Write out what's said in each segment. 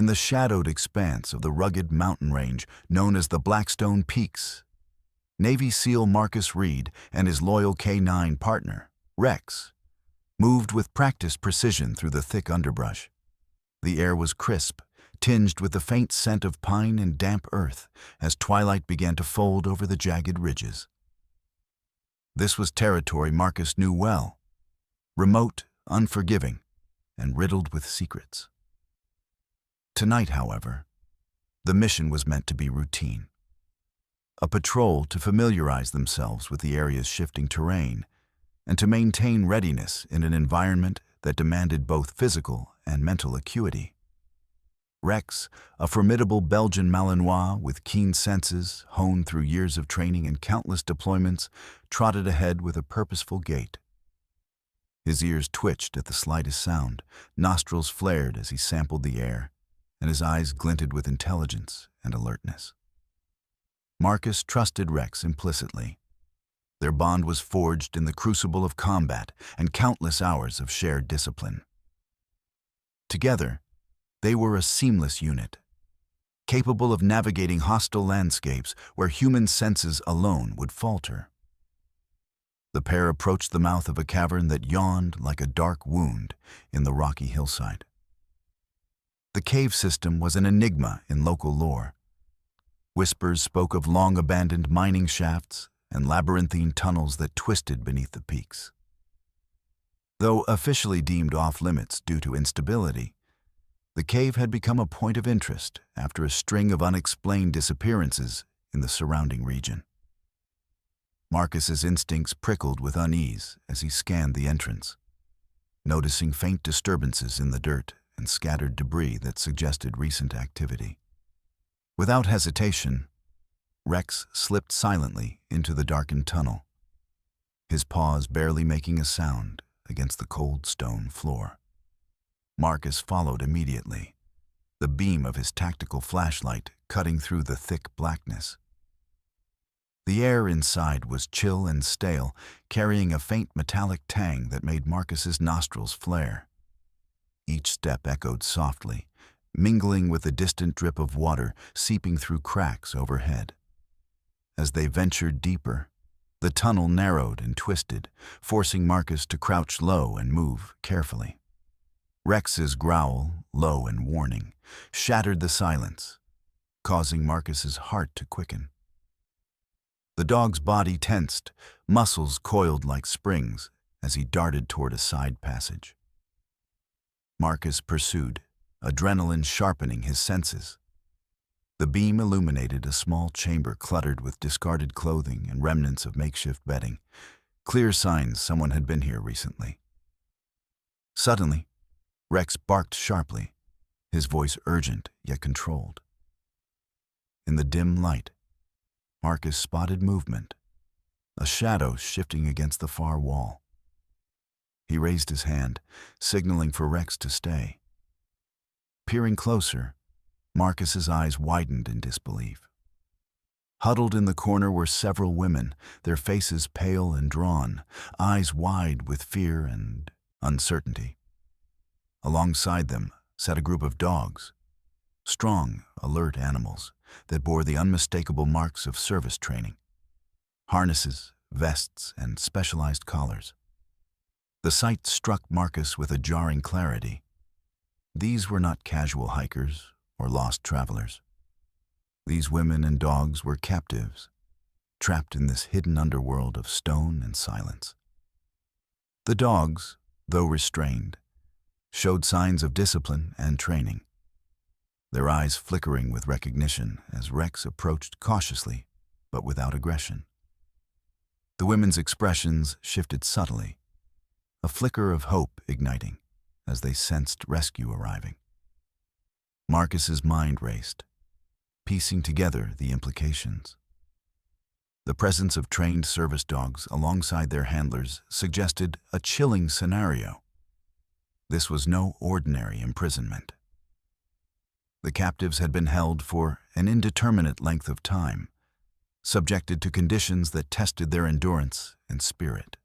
in the shadowed expanse of the rugged mountain range known as the Blackstone Peaks, Navy SEAL Marcus Reed and his loyal K-9 partner, Rex, moved with practiced precision through the thick underbrush. The air was crisp, tinged with the faint scent of pine and damp earth as twilight began to fold over the jagged ridges. This was territory Marcus knew well, remote, unforgiving, and riddled with secrets. Tonight, however, the mission was meant to be routine. A patrol to familiarize themselves with the area's shifting terrain and to maintain readiness in an environment that demanded both physical and mental acuity. Rex, a formidable Belgian Malinois with keen senses honed through years of training and countless deployments, trotted ahead with a purposeful gait. His ears twitched at the slightest sound, nostrils flared as he sampled the air, and his eyes glinted with intelligence and alertness. Marcus trusted Rex implicitly. Their bond was forged in the crucible of combat and countless hours of shared discipline. Together, they were a seamless unit, capable of navigating hostile landscapes where human senses alone would falter. The pair approached the mouth of a cavern that yawned like a dark wound in the rocky hillside. The cave system was an enigma in local lore. Whispers spoke of long-abandoned mining shafts and labyrinthine tunnels that twisted beneath the peaks. Though officially deemed off-limits due to instability, the cave had become a point of interest after a string of unexplained disappearances in the surrounding region. Marcus's instincts prickled with unease as he scanned the entrance, noticing faint disturbances in the dirt and scattered debris that suggested recent activity. Without hesitation, Rex slipped silently into the darkened tunnel, his paws barely making a sound against the cold stone floor. Marcus followed immediately, the beam of his tactical flashlight cutting through the thick blackness. The air inside was chill and stale, carrying a faint metallic tang that made Marcus's nostrils flare. Each step echoed softly, mingling with the distant drip of water seeping through cracks overhead. As they ventured deeper, the tunnel narrowed and twisted, forcing Marcus to crouch low and move carefully. Rex's growl, low and warning, shattered the silence, causing Marcus's heart to quicken. The dog's body tensed, muscles coiled like springs as he darted toward a side passage. Marcus pursued, adrenaline sharpening his senses. The beam illuminated a small chamber cluttered with discarded clothing and remnants of makeshift bedding, clear signs someone had been here recently. Suddenly, Rex barked sharply, his voice urgent yet controlled. In the dim light, Marcus spotted movement, a shadow shifting against the far wall. He raised his hand, signaling for Rex to stay. Peering closer, Marcus's eyes widened in disbelief. Huddled in the corner were several women, their faces pale and drawn, eyes wide with fear and uncertainty. Alongside them sat a group of dogs, strong, alert animals that bore the unmistakable marks of service training, harnesses, vests, and specialized collars. The sight struck Marcus with a jarring clarity. These were not casual hikers or lost travelers. These women and dogs were captives, trapped in this hidden underworld of stone and silence. The dogs, though restrained, showed signs of discipline and training, their eyes flickering with recognition as Rex approached cautiously but without aggression. The women's expressions shifted subtly, a flicker of hope igniting as they sensed rescue arriving. Marcus's mind raced, piecing together the implications. The presence of trained service dogs alongside their handlers suggested a chilling scenario. This was no ordinary imprisonment. The captives had been held for an indeterminate length of time, subjected to conditions that tested their endurance and spirit.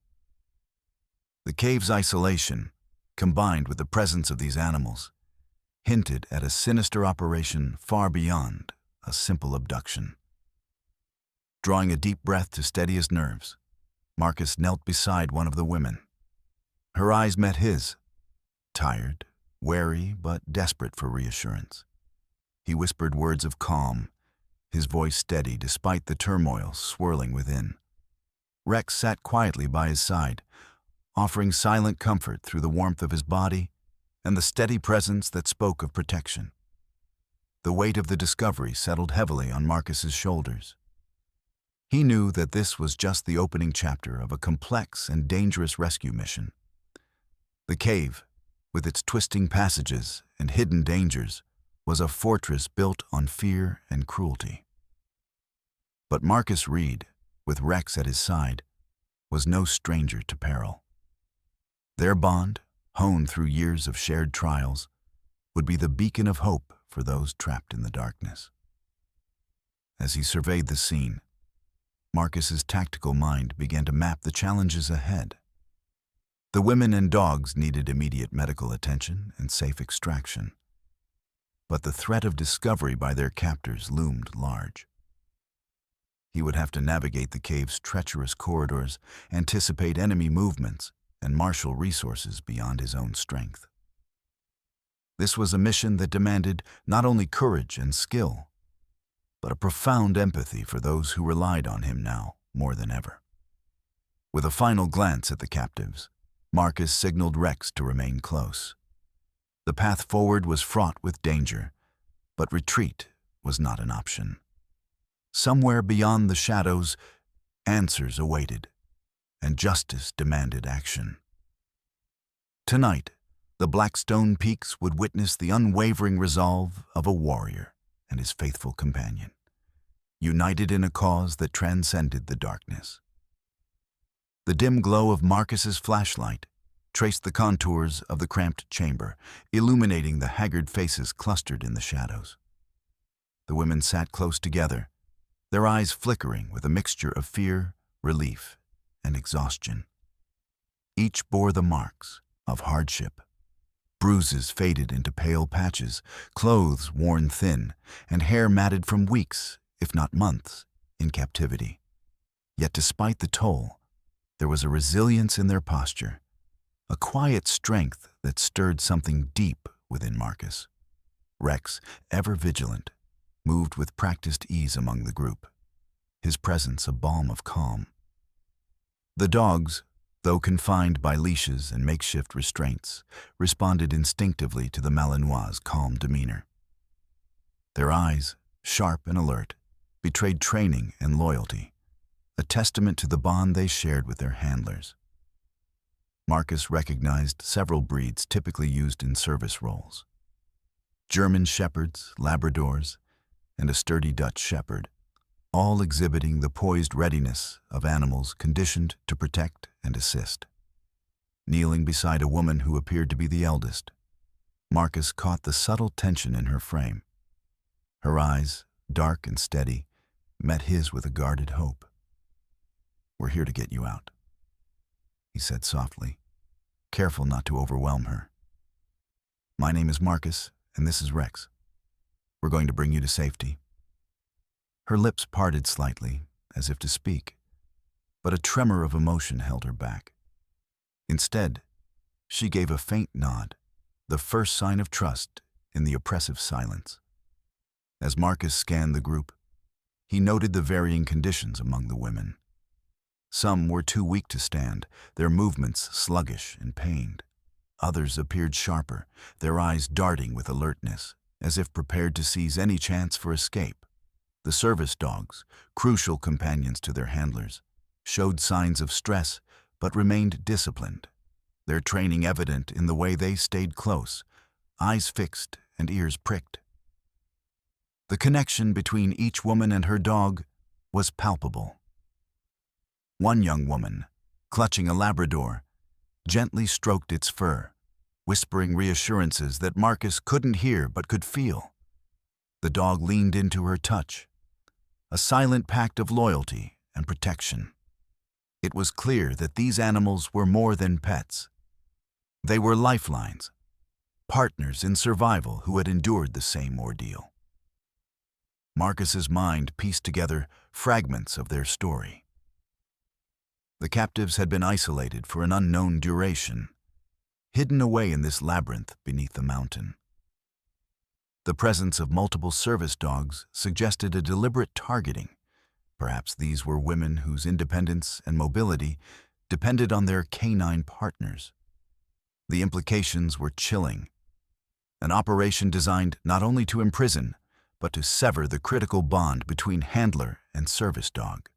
The cave's isolation, combined with the presence of these animals, hinted at a sinister operation far beyond a simple abduction. Drawing a deep breath to steady his nerves, Marcus knelt beside one of the women. Her eyes met his, tired, wary, but desperate for reassurance. He whispered words of calm, his voice steady despite the turmoil swirling within. Rex sat quietly by his side, offering silent comfort through the warmth of his body and the steady presence that spoke of protection. The weight of the discovery settled heavily on Marcus's shoulders. He knew that this was just the opening chapter of a complex and dangerous rescue mission. The cave, with its twisting passages and hidden dangers, was a fortress built on fear and cruelty. But Marcus Reed, with Rex at his side, was no stranger to peril. Their bond, honed through years of shared trials, would be the beacon of hope for those trapped in the darkness. As he surveyed the scene, Marcus's tactical mind began to map the challenges ahead. The women and dogs needed immediate medical attention and safe extraction. But the threat of discovery by their captors loomed large. He would have to navigate the cave's treacherous corridors, anticipate enemy movements, and marshal resources beyond his own strength. This was a mission that demanded not only courage and skill, but a profound empathy for those who relied on him now more than ever. With a final glance at the captives, Marcus signaled Rex to remain close. The path forward was fraught with danger, but retreat was not an option. Somewhere beyond the shadows, answers awaited, and justice demanded action. Tonight, the Blackstone Peaks would witness the unwavering resolve of a warrior and his faithful companion, united in a cause that transcended the darkness. The dim glow of Marcus's flashlight traced the contours of the cramped chamber, illuminating the haggard faces clustered in the shadows. The women sat close together, their eyes flickering with a mixture of fear, relief, and exhaustion. Each bore the marks of hardship. Bruises faded into pale patches, clothes worn thin, and hair matted from weeks, if not months, in captivity. Yet despite the toll, there was a resilience in their posture, a quiet strength that stirred something deep within Marcus. Rex, ever vigilant, moved with practiced ease among the group, his presence a balm of calm. The dogs, though confined by leashes and makeshift restraints, responded instinctively to the Malinois' calm demeanor. Their eyes, sharp and alert, betrayed training and loyalty, a testament to the bond they shared with their handlers. Marcus recognized several breeds typically used in service roles: German shepherds, Labradors, and a sturdy Dutch shepherd, all exhibiting the poised readiness of animals conditioned to protect and assist. Kneeling beside a woman who appeared to be the eldest, Marcus caught the subtle tension in her frame. Her eyes, dark and steady, met his with a guarded hope. "We're here to get you out," he said softly, careful not to overwhelm her. "My name is Marcus, and this is Rex. We're going to bring you to safety." Her lips parted slightly, as if to speak, but a tremor of emotion held her back. Instead, she gave a faint nod, the first sign of trust in the oppressive silence. As Marcus scanned the group, he noted the varying conditions among the women. Some were too weak to stand, their movements sluggish and pained. Others appeared sharper, their eyes darting with alertness, as if prepared to seize any chance for escape. The service dogs, crucial companions to their handlers, showed signs of stress but remained disciplined, their training evident in the way they stayed close, eyes fixed and ears pricked. The connection between each woman and her dog was palpable. One young woman, clutching a Labrador, gently stroked its fur, whispering reassurances that Marcus couldn't hear but could feel. The dog leaned into her touch, a silent pact of loyalty and protection. It was clear that these animals were more than pets. They were lifelines, partners in survival who had endured the same ordeal. Marcus's mind pieced together fragments of their story. The captives had been isolated for an unknown duration, hidden away in this labyrinth beneath the mountain. The presence of multiple service dogs suggested a deliberate targeting. Perhaps these were women whose independence and mobility depended on their canine partners. The implications were chilling. An operation designed not only to imprison, but to sever the critical bond between handler and service dog.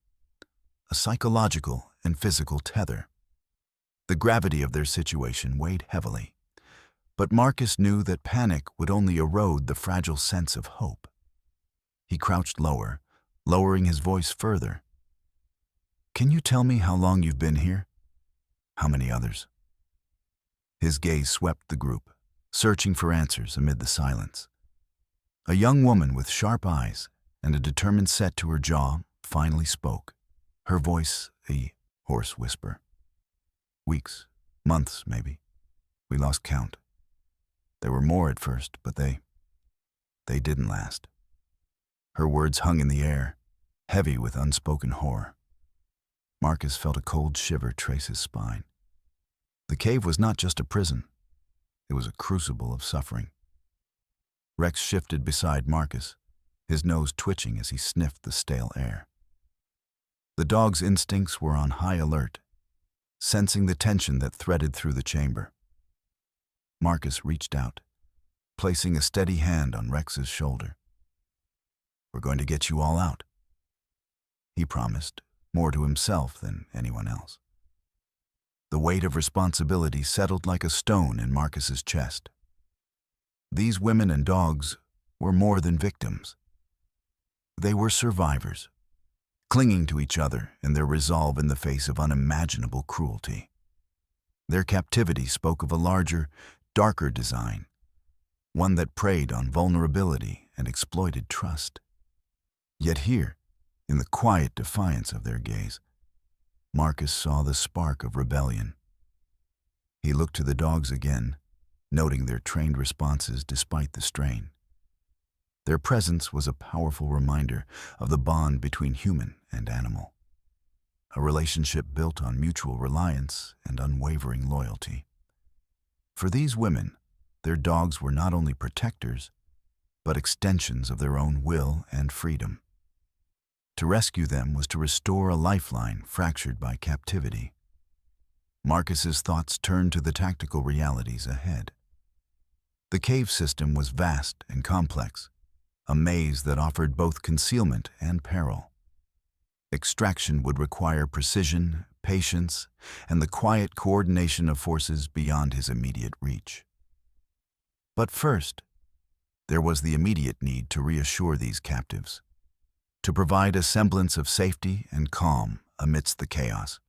A psychological and physical tether. The gravity of their situation weighed heavily, but Marcus knew that panic would only erode the fragile sense of hope. He crouched lower, lowering his voice further. "Can you tell me how long you've been here? How many others?" His gaze swept the group, searching for answers amid the silence. A young woman with sharp eyes and a determined set to her jaw finally spoke, her voice a hoarse whisper. "Weeks, months maybe. We lost count. There were more at first, but they didn't last." Her words hung in the air, heavy with unspoken horror. Marcus felt a cold shiver trace his spine. The cave was not just a prison. It was a crucible of suffering. Rex shifted beside Marcus, his nose twitching as he sniffed the stale air. The dog's instincts were on high alert, sensing the tension that threaded through the chamber. Marcus reached out, placing a steady hand on Rex's shoulder. "We're going to get you all out," he promised, more to himself than anyone else. The weight of responsibility settled like a stone in Marcus's chest. These women and dogs were more than victims. They were survivors, clinging to each other in their resolve in the face of unimaginable cruelty. Their captivity spoke of a larger, darker design, one that preyed on vulnerability and exploited trust. Yet here, in the quiet defiance of their gaze, Marcus saw the spark of rebellion. He looked to the dogs again, noting their trained responses despite the strain. Their presence was a powerful reminder of the bond between human and animal, a relationship built on mutual reliance and unwavering loyalty. For these women, their dogs were not only protectors, but extensions of their own will and freedom. To rescue them was to restore a lifeline fractured by captivity. Marcus's thoughts turned to the tactical realities ahead. The cave system was vast and complex, a maze that offered both concealment and peril. Extraction would require precision, patience, and the quiet coordination of forces beyond his immediate reach. But first, there was the immediate need to reassure these captives, to provide a semblance of safety and calm amidst the chaos.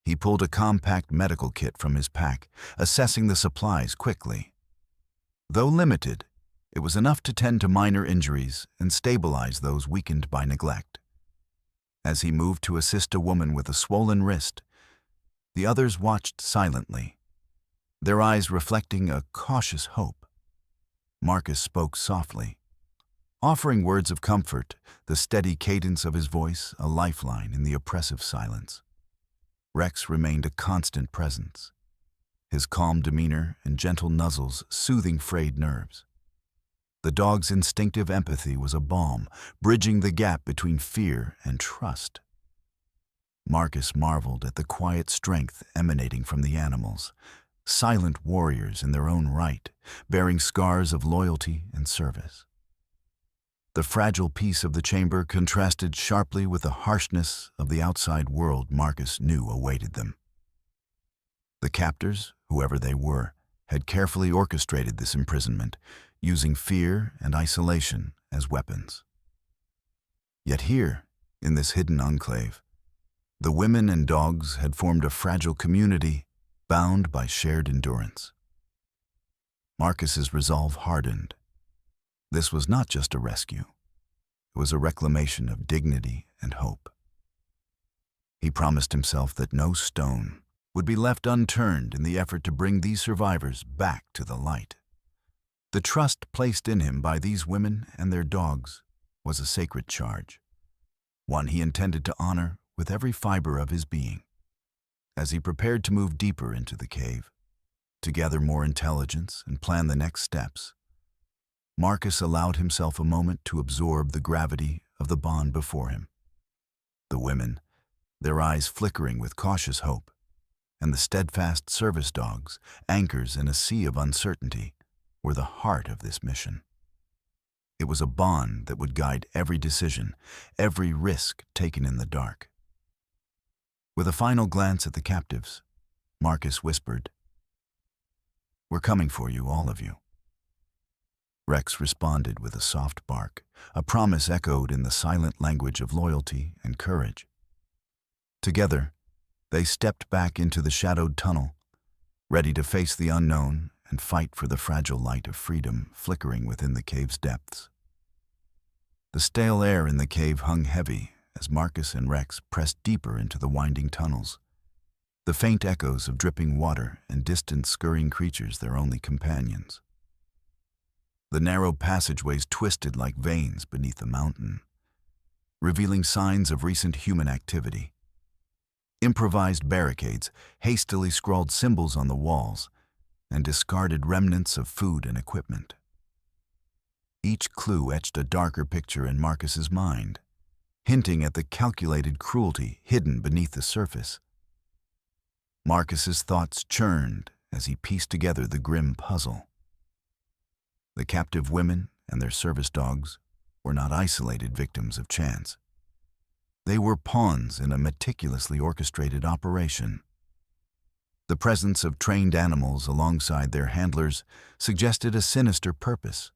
He pulled a compact medical kit from his pack, assessing the supplies quickly. Though limited, it was enough to tend to minor injuries and stabilize those weakened by neglect. As he moved to assist a woman with a swollen wrist, the others watched silently, their eyes reflecting a cautious hope. Marcus spoke softly, offering words of comfort, the steady cadence of his voice a lifeline in the oppressive silence. Rex remained a constant presence, his calm demeanor and gentle nuzzles soothing frayed nerves. The dog's instinctive empathy was a balm, bridging the gap between fear and trust. Marcus marveled at the quiet strength emanating from the animals, silent warriors in their own right, bearing scars of loyalty and service. The fragile peace of the chamber contrasted sharply with the harshness of the outside world Marcus knew awaited them. The captors, whoever they were, had carefully orchestrated this imprisonment, using fear and isolation as weapons. Yet here, in this hidden enclave, the women and dogs had formed a fragile community bound by shared endurance. Marcus's resolve hardened. This was not just a rescue. It was a reclamation of dignity and hope. He promised himself that no stone, would be left unturned in the effort to bring these survivors back to the light. The trust placed in him by these women and their dogs was a sacred charge, one he intended to honor with every fiber of his being. As he prepared to move deeper into the cave, to gather more intelligence and plan the next steps, Marcus allowed himself a moment to absorb the gravity of the bond before him. The women, their eyes flickering with cautious hope, and the steadfast service dogs, anchors in a sea of uncertainty, were the heart of this mission. It was a bond that would guide every decision, every risk taken in the dark. With a final glance at the captives, Marcus whispered, "We're coming for you, all of you." Rex responded with a soft bark, a promise echoed in the silent language of loyalty and courage. Together, they stepped back into the shadowed tunnel, ready to face the unknown and fight for the fragile light of freedom flickering within the cave's depths. The stale air in the cave hung heavy as Marcus and Rex pressed deeper into the winding tunnels, the faint echoes of dripping water and distant scurrying creatures their only companions. The narrow passageways twisted like veins beneath the mountain, revealing signs of recent human activity. Improvised barricades, hastily scrawled symbols on the walls, and discarded remnants of food and equipment. Each clue etched a darker picture in Marcus's mind, hinting at the calculated cruelty hidden beneath the surface. Marcus's thoughts churned as he pieced together the grim puzzle. The captive women and their service dogs were not isolated victims of chance. They were pawns in a meticulously orchestrated operation. The presence of trained animals alongside their handlers suggested a sinister purpose,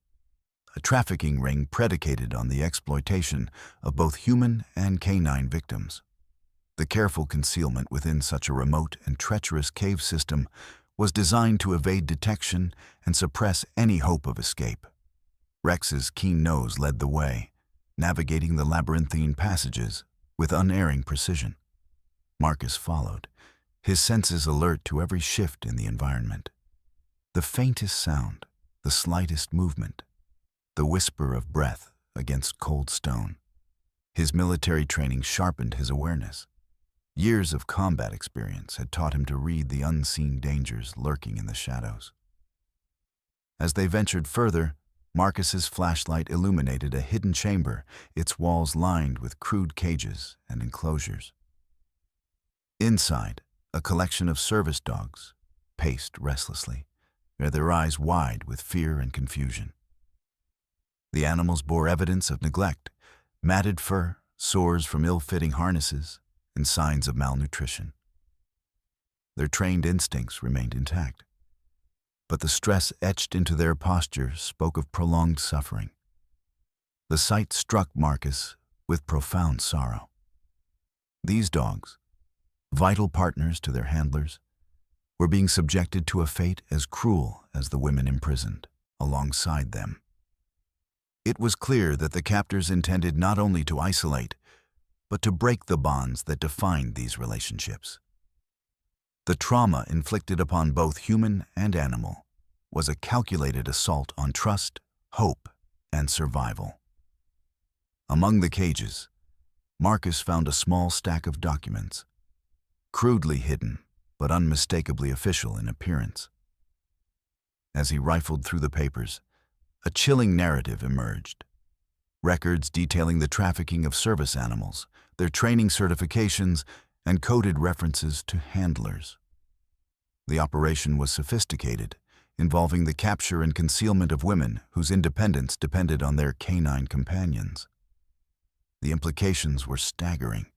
a trafficking ring predicated on the exploitation of both human and canine victims. The careful concealment within such a remote and treacherous cave system was designed to evade detection and suppress any hope of escape. Rex's keen nose led the way, navigating the labyrinthine passages with unerring precision. Marcus followed, his senses alert to every shift in the environment. The faintest sound, the slightest movement, the whisper of breath against cold stone. His military training sharpened his awareness. Years of combat experience had taught him to read the unseen dangers lurking in the shadows. As they ventured further, Marcus's flashlight illuminated a hidden chamber, its walls lined with crude cages and enclosures. Inside, a collection of service dogs paced restlessly, their eyes wide with fear and confusion. The animals bore evidence of neglect, matted fur, sores from ill-fitting harnesses, and signs of malnutrition. Their trained instincts remained intact, but the stress etched into their posture spoke of prolonged suffering. The sight struck Marcus with profound sorrow. These dogs, vital partners to their handlers, were being subjected to a fate as cruel as the women imprisoned alongside them. It was clear that the captors intended not only to isolate, but to break the bonds that defined these relationships. The trauma inflicted upon both human and animal was a calculated assault on trust, hope, and survival. Among the cages, Marcus found a small stack of documents, crudely hidden but unmistakably official in appearance. As he rifled through the papers, a chilling narrative emerged. Records detailing the trafficking of service animals, their training certifications, and coded references to handlers. The operation was sophisticated, involving the capture and concealment of women whose independence depended on their canine companions. The implications were staggering.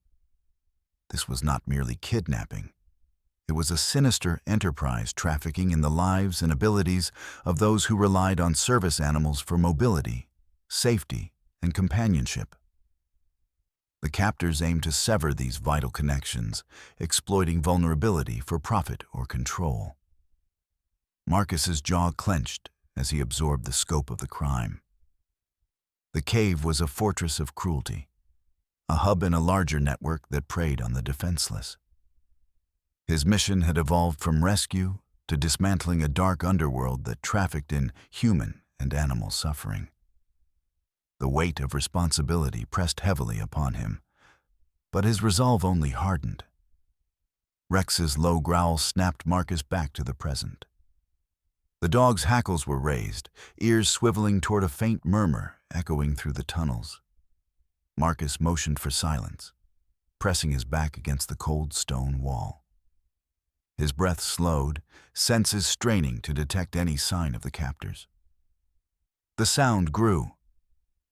This was not merely kidnapping. It was a sinister enterprise trafficking in the lives and abilities of those who relied on service animals for mobility, safety, and companionship. The captors aimed to sever these vital connections, exploiting vulnerability for profit or control. Marcus's jaw clenched as he absorbed the scope of the crime. The cave was a fortress of cruelty, a hub in a larger network that preyed on the defenseless. His mission had evolved from rescue to dismantling a dark underworld that trafficked in human and animal suffering. The weight of responsibility pressed heavily upon him, but his resolve only hardened. Rex's low growl snapped Marcus back to the present. The dog's hackles were raised, ears swiveling toward a faint murmur echoing through the tunnels. Marcus motioned for silence, pressing his back against the cold stone wall. His breath slowed, senses straining to detect any sign of the captors. The sound grew,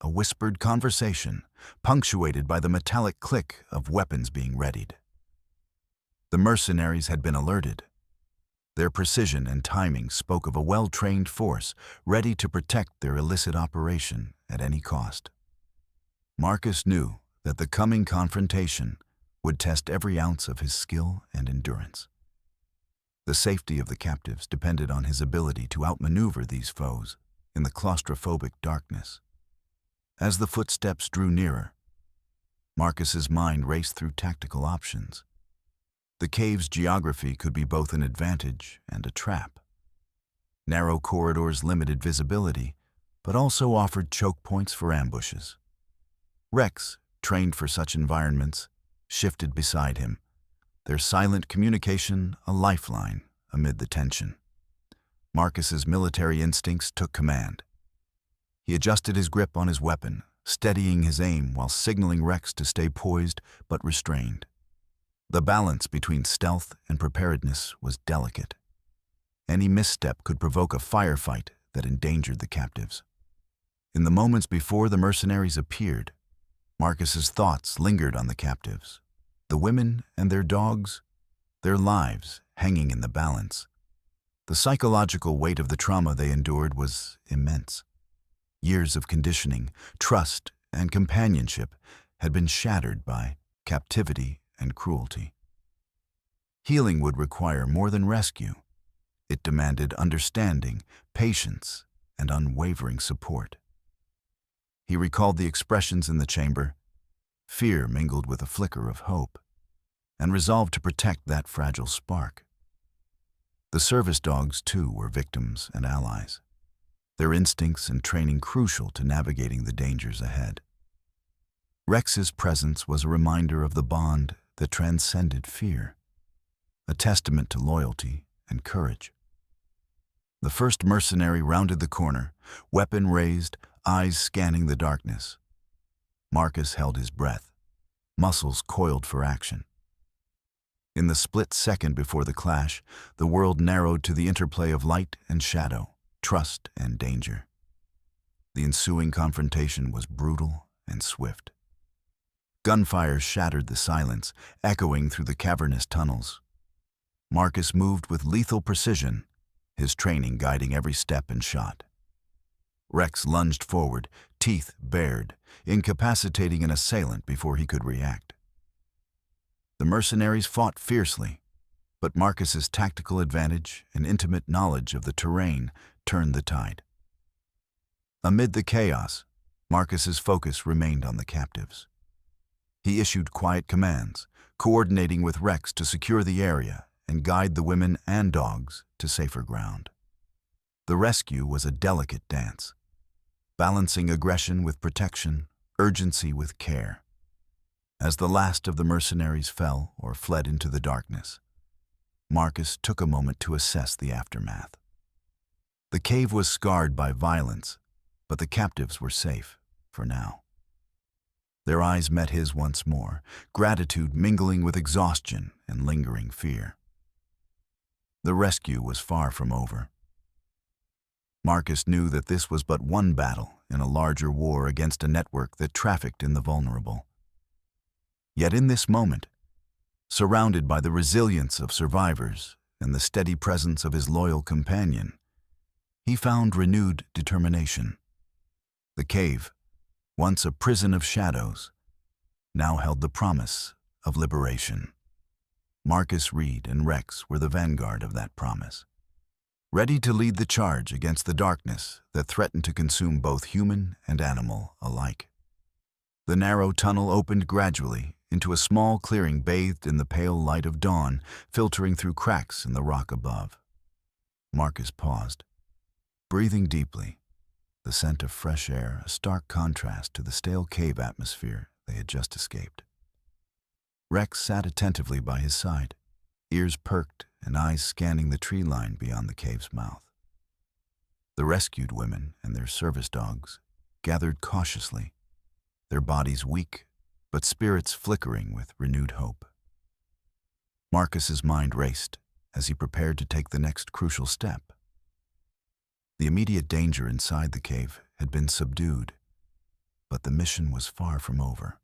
a whispered conversation, punctuated by the metallic click of weapons being readied. The mercenaries had been alerted. Their precision and timing spoke of a well-trained force ready to protect their illicit operation at any cost. Marcus knew that the coming confrontation would test every ounce of his skill and endurance. The safety of the captives depended on his ability to outmaneuver these foes in the claustrophobic darkness. As the footsteps drew nearer, Marcus's mind raced through tactical options. The cave's geography could be both an advantage and a trap. Narrow corridors limited visibility, but also offered choke points for ambushes. Rex, trained for such environments, shifted beside him, their silent communication a lifeline amid the tension. Marcus's military instincts took command. He adjusted his grip on his weapon, steadying his aim while signaling Rex to stay poised but restrained. The balance between stealth and preparedness was delicate. Any misstep could provoke a firefight that endangered the captives. In the moments before the mercenaries appeared, Marcus's thoughts lingered on the captives, the women and their dogs, their lives hanging in the balance. The psychological weight of the trauma they endured was immense. Years of conditioning, trust, and companionship had been shattered by captivity and cruelty. Healing would require more than rescue. It demanded understanding, patience, and unwavering support. He recalled the expressions in the chamber, fear mingled with a flicker of hope, and resolved to protect that fragile spark. The service dogs, too, were victims and allies, their instincts and training crucial to navigating the dangers ahead. Rex's presence was a reminder of the bond that transcended fear, a testament to loyalty and courage. The first mercenary rounded the corner, weapon raised, eyes scanning the darkness. Marcus held his breath, muscles coiled for action. In the split second before the clash, the world narrowed to the interplay of light and shadow, trust and danger. The ensuing confrontation was brutal and swift. Gunfire shattered the silence, echoing through the cavernous tunnels. Marcus moved with lethal precision, his training guiding every step and shot. Rex lunged forward, teeth bared, incapacitating an assailant before he could react. The mercenaries fought fiercely, but Marcus's tactical advantage and intimate knowledge of the terrain turned the tide. Amid the chaos, Marcus's focus remained on the captives. He issued quiet commands, coordinating with Rex to secure the area and guide the women and dogs to safer ground. The rescue was a delicate dance, balancing aggression with protection, urgency with care. As the last of the mercenaries fell or fled into the darkness, Marcus took a moment to assess the aftermath. The cave was scarred by violence, but the captives were safe, for now. Their eyes met his once more, gratitude mingling with exhaustion and lingering fear. The rescue was far from over. Marcus knew that this was but one battle in a larger war against a network that trafficked in the vulnerable. Yet in this moment, surrounded by the resilience of survivors and the steady presence of his loyal companion, he found renewed determination. The cave, once a prison of shadows, now held the promise of liberation. Marcus, Reed, and Rex were the vanguard of that promise, ready to lead the charge against the darkness that threatened to consume both human and animal alike. The narrow tunnel opened gradually into a small clearing bathed in the pale light of dawn, filtering through cracks in the rock above. Marcus paused, breathing deeply, the scent of fresh air a stark contrast to the stale cave atmosphere they had just escaped. Rex sat attentively by his side, ears perked and eyes scanning the tree line beyond the cave's mouth. The rescued women and their service dogs gathered cautiously, their bodies weak, but spirits flickering with renewed hope. Marcus's mind raced as he prepared to take the next crucial step. The immediate danger inside the cave had been subdued, but the mission was far from over.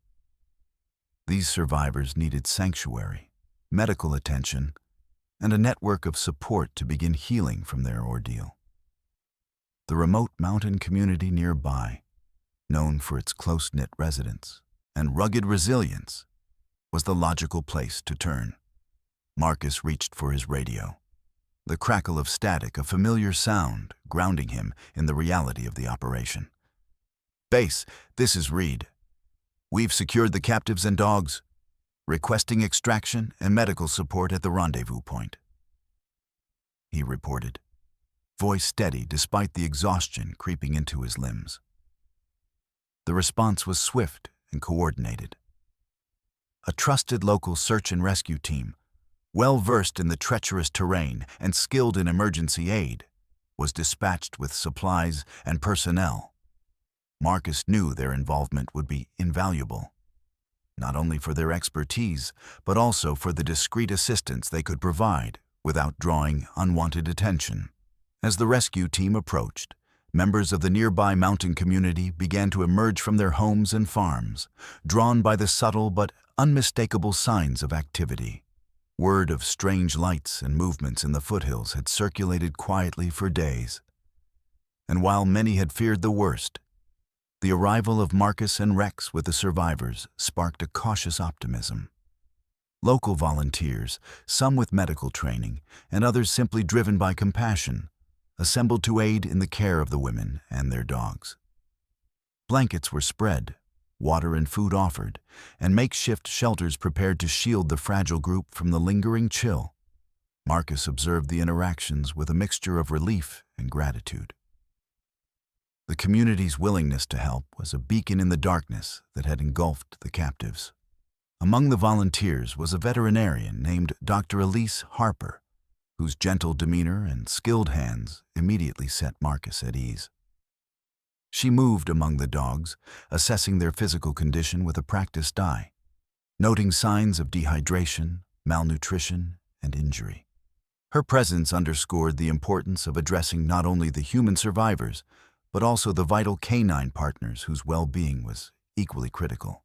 These survivors needed sanctuary, medical attention, and a network of support to begin healing from their ordeal. The remote mountain community nearby, known for its close-knit residents and rugged resilience, was the logical place to turn. Marcus reached for his radio, the crackle of static, a familiar sound, grounding him in the reality of the operation. "Base, this is Reed. We've secured the captives and dogs, requesting extraction and medical support at the rendezvous point," he reported, voice steady despite the exhaustion creeping into his limbs. The response was swift and coordinated. A trusted local search and rescue team, well-versed in the treacherous terrain and skilled in emergency aid, was dispatched with supplies and personnel. Marcus knew their involvement would be invaluable, not only for their expertise, but also for the discreet assistance they could provide without drawing unwanted attention. As the rescue team approached, members of the nearby mountain community began to emerge from their homes and farms, drawn by the subtle but unmistakable signs of activity. Word of strange lights and movements in the foothills had circulated quietly for days. And while many had feared the worst, the arrival of Marcus and Rex with the survivors sparked a cautious optimism. Local volunteers, some with medical training and others simply driven by compassion, assembled to aid in the care of the women and their dogs. Blankets were spread, water and food offered, and makeshift shelters prepared to shield the fragile group from the lingering chill. Marcus observed the interactions with a mixture of relief and gratitude. The community's willingness to help was a beacon in the darkness that had engulfed the captives. Among the volunteers was a veterinarian named Dr. Elise Harper, whose gentle demeanor and skilled hands immediately set Marcus at ease. She moved among the dogs, assessing their physical condition with a practiced eye, noting signs of dehydration, malnutrition, and injury. Her presence underscored the importance of addressing not only the human survivors, but also the vital canine partners whose well-being was equally critical.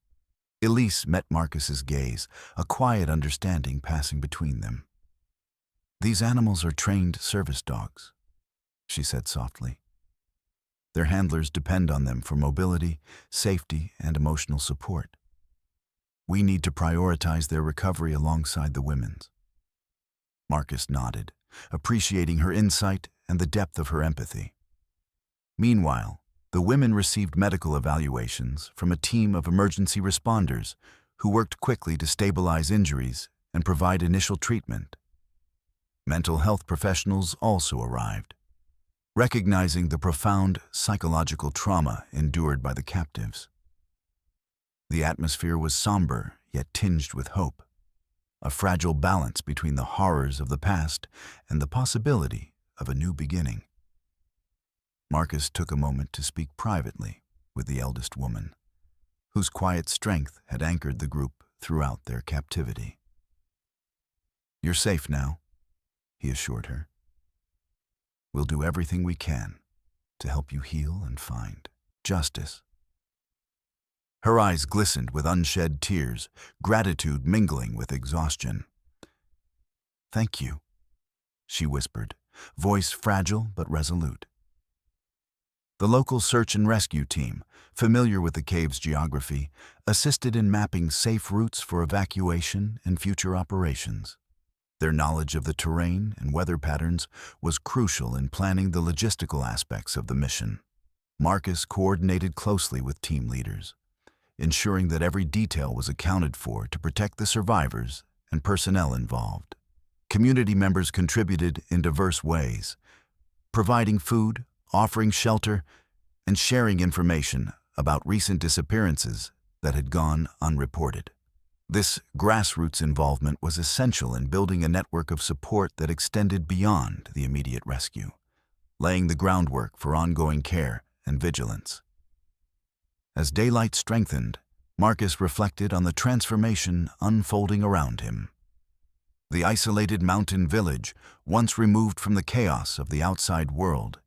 Elise met Marcus's gaze, a quiet understanding passing between them. "These animals are trained service dogs," she said softly. "Their handlers depend on them for mobility, safety, and emotional support. We need to prioritize their recovery alongside the women's." Marcus nodded, appreciating her insight and the depth of her empathy. Meanwhile, the women received medical evaluations from a team of emergency responders who worked quickly to stabilize injuries and provide initial treatment. Mental health professionals also arrived, recognizing the profound psychological trauma endured by the captives. The atmosphere was somber, yet tinged with hope, a fragile balance between the horrors of the past and the possibility of a new beginning. Marcus took a moment to speak privately with the eldest woman, whose quiet strength had anchored the group throughout their captivity. "You're safe now," he assured her. "We'll do everything we can to help you heal and find justice." Her eyes glistened with unshed tears, gratitude mingling with exhaustion. "Thank you," she whispered, voice fragile but resolute. The local search and rescue team, familiar with the cave's geography, assisted in mapping safe routes for evacuation and future operations. Their knowledge of the terrain and weather patterns was crucial in planning the logistical aspects of the mission. Marcus coordinated closely with team leaders, ensuring that every detail was accounted for to protect the survivors and personnel involved. Community members contributed in diverse ways, providing food, offering shelter, and sharing information about recent disappearances that had gone unreported. This grassroots involvement was essential in building a network of support that extended beyond the immediate rescue, laying the groundwork for ongoing care and vigilance. As daylight strengthened, Marcus reflected on the transformation unfolding around him. The isolated mountain village, once removed from the chaos of the outside world,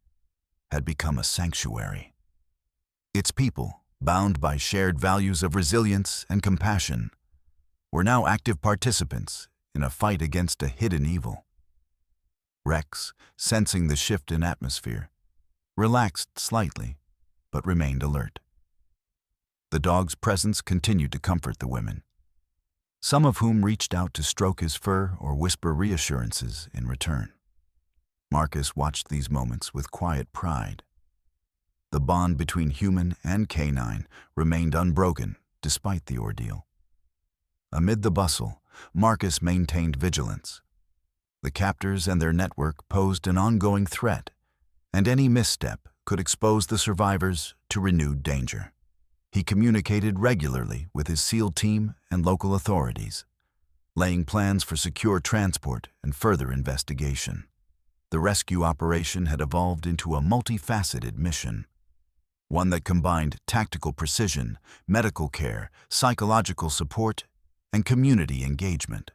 had become a sanctuary. Its people, bound by shared values of resilience and compassion, were now active participants in a fight against a hidden evil. Rex, sensing the shift in atmosphere, relaxed slightly, but remained alert. The dog's presence continued to comfort the women, some of whom reached out to stroke his fur or whisper reassurances in return. Marcus watched these moments with quiet pride. The bond between human and canine remained unbroken despite the ordeal. Amid the bustle, Marcus maintained vigilance. The captors and their network posed an ongoing threat, and any misstep could expose the survivors to renewed danger. He communicated regularly with his SEAL team and local authorities, laying plans for secure transport and further investigation. The rescue operation had evolved into a multifaceted mission, one that combined tactical precision, medical care, psychological support, and community engagement.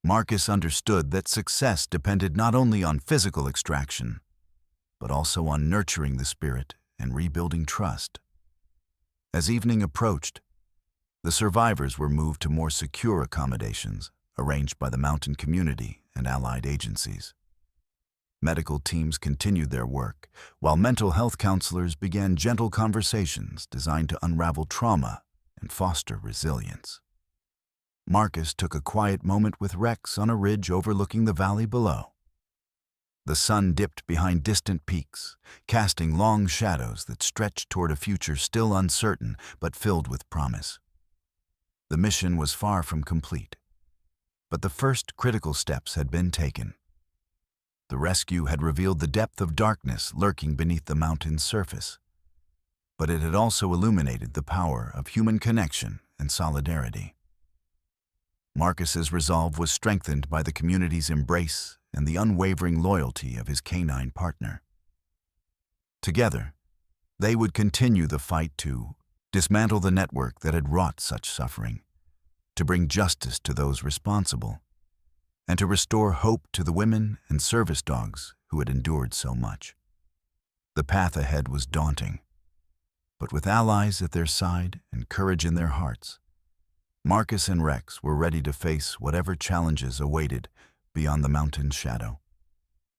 Marcus understood that success depended not only on physical extraction, but also on nurturing the spirit and rebuilding trust. As evening approached, the survivors were moved to more secure accommodations arranged by the mountain community and allied agencies. Medical teams continued their work, while mental health counselors began gentle conversations designed to unravel trauma and foster resilience. Marcus took a quiet moment with Rex on a ridge overlooking the valley below. The sun dipped behind distant peaks, casting long shadows that stretched toward a future still uncertain but filled with promise. The mission was far from complete, but the first critical steps had been taken. The rescue had revealed the depth of darkness lurking beneath the mountain's surface, but it had also illuminated the power of human connection and solidarity. Marcus's resolve was strengthened by the community's embrace and the unwavering loyalty of his canine partner. Together, they would continue the fight to dismantle the network that had wrought such suffering, to bring justice to those responsible, and to restore hope to the women and service dogs who had endured so much. The path ahead was daunting, but with allies at their side and courage in their hearts, Marcus and Rex were ready to face whatever challenges awaited beyond the mountain's shadow.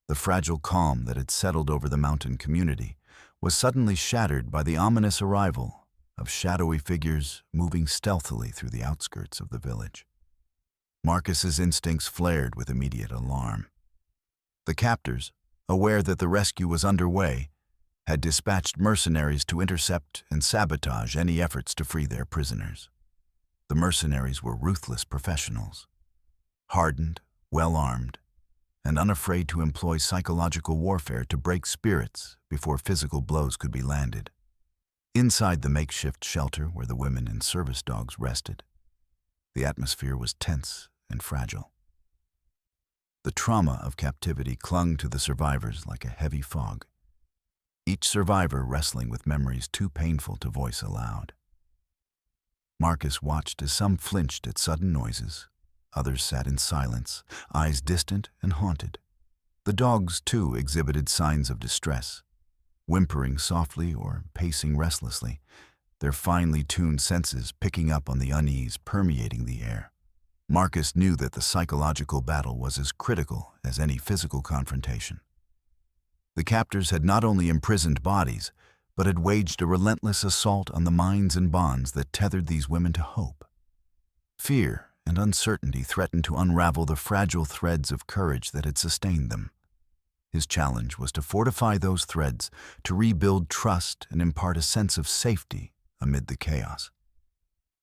The fragile calm that had settled over the mountain community was suddenly shattered by the ominous arrival of shadowy figures moving stealthily through the outskirts of the village. Marcus's instincts flared with immediate alarm. The captors, aware that the rescue was underway, had dispatched mercenaries to intercept and sabotage any efforts to free their prisoners. The mercenaries were ruthless professionals, hardened, well-armed, and unafraid to employ psychological warfare to break spirits before physical blows could be landed. Inside the makeshift shelter where the women and service dogs rested, the atmosphere was tense and fragile. The trauma of captivity clung to the survivors like a heavy fog, each survivor wrestling with memories too painful to voice aloud. Marcus watched as some flinched at sudden noises. Others sat in silence, eyes distant and haunted. The dogs, too, exhibited signs of distress, whimpering softly or pacing restlessly, their finely tuned senses picking up on the unease permeating the air. Marcus knew that the psychological battle was as critical as any physical confrontation. The captors had not only imprisoned bodies, but had waged a relentless assault on the minds and bonds that tethered these women to hope. Fear and uncertainty threatened to unravel the fragile threads of courage that had sustained them. His challenge was to fortify those threads, to rebuild trust and impart a sense of safety amid the chaos.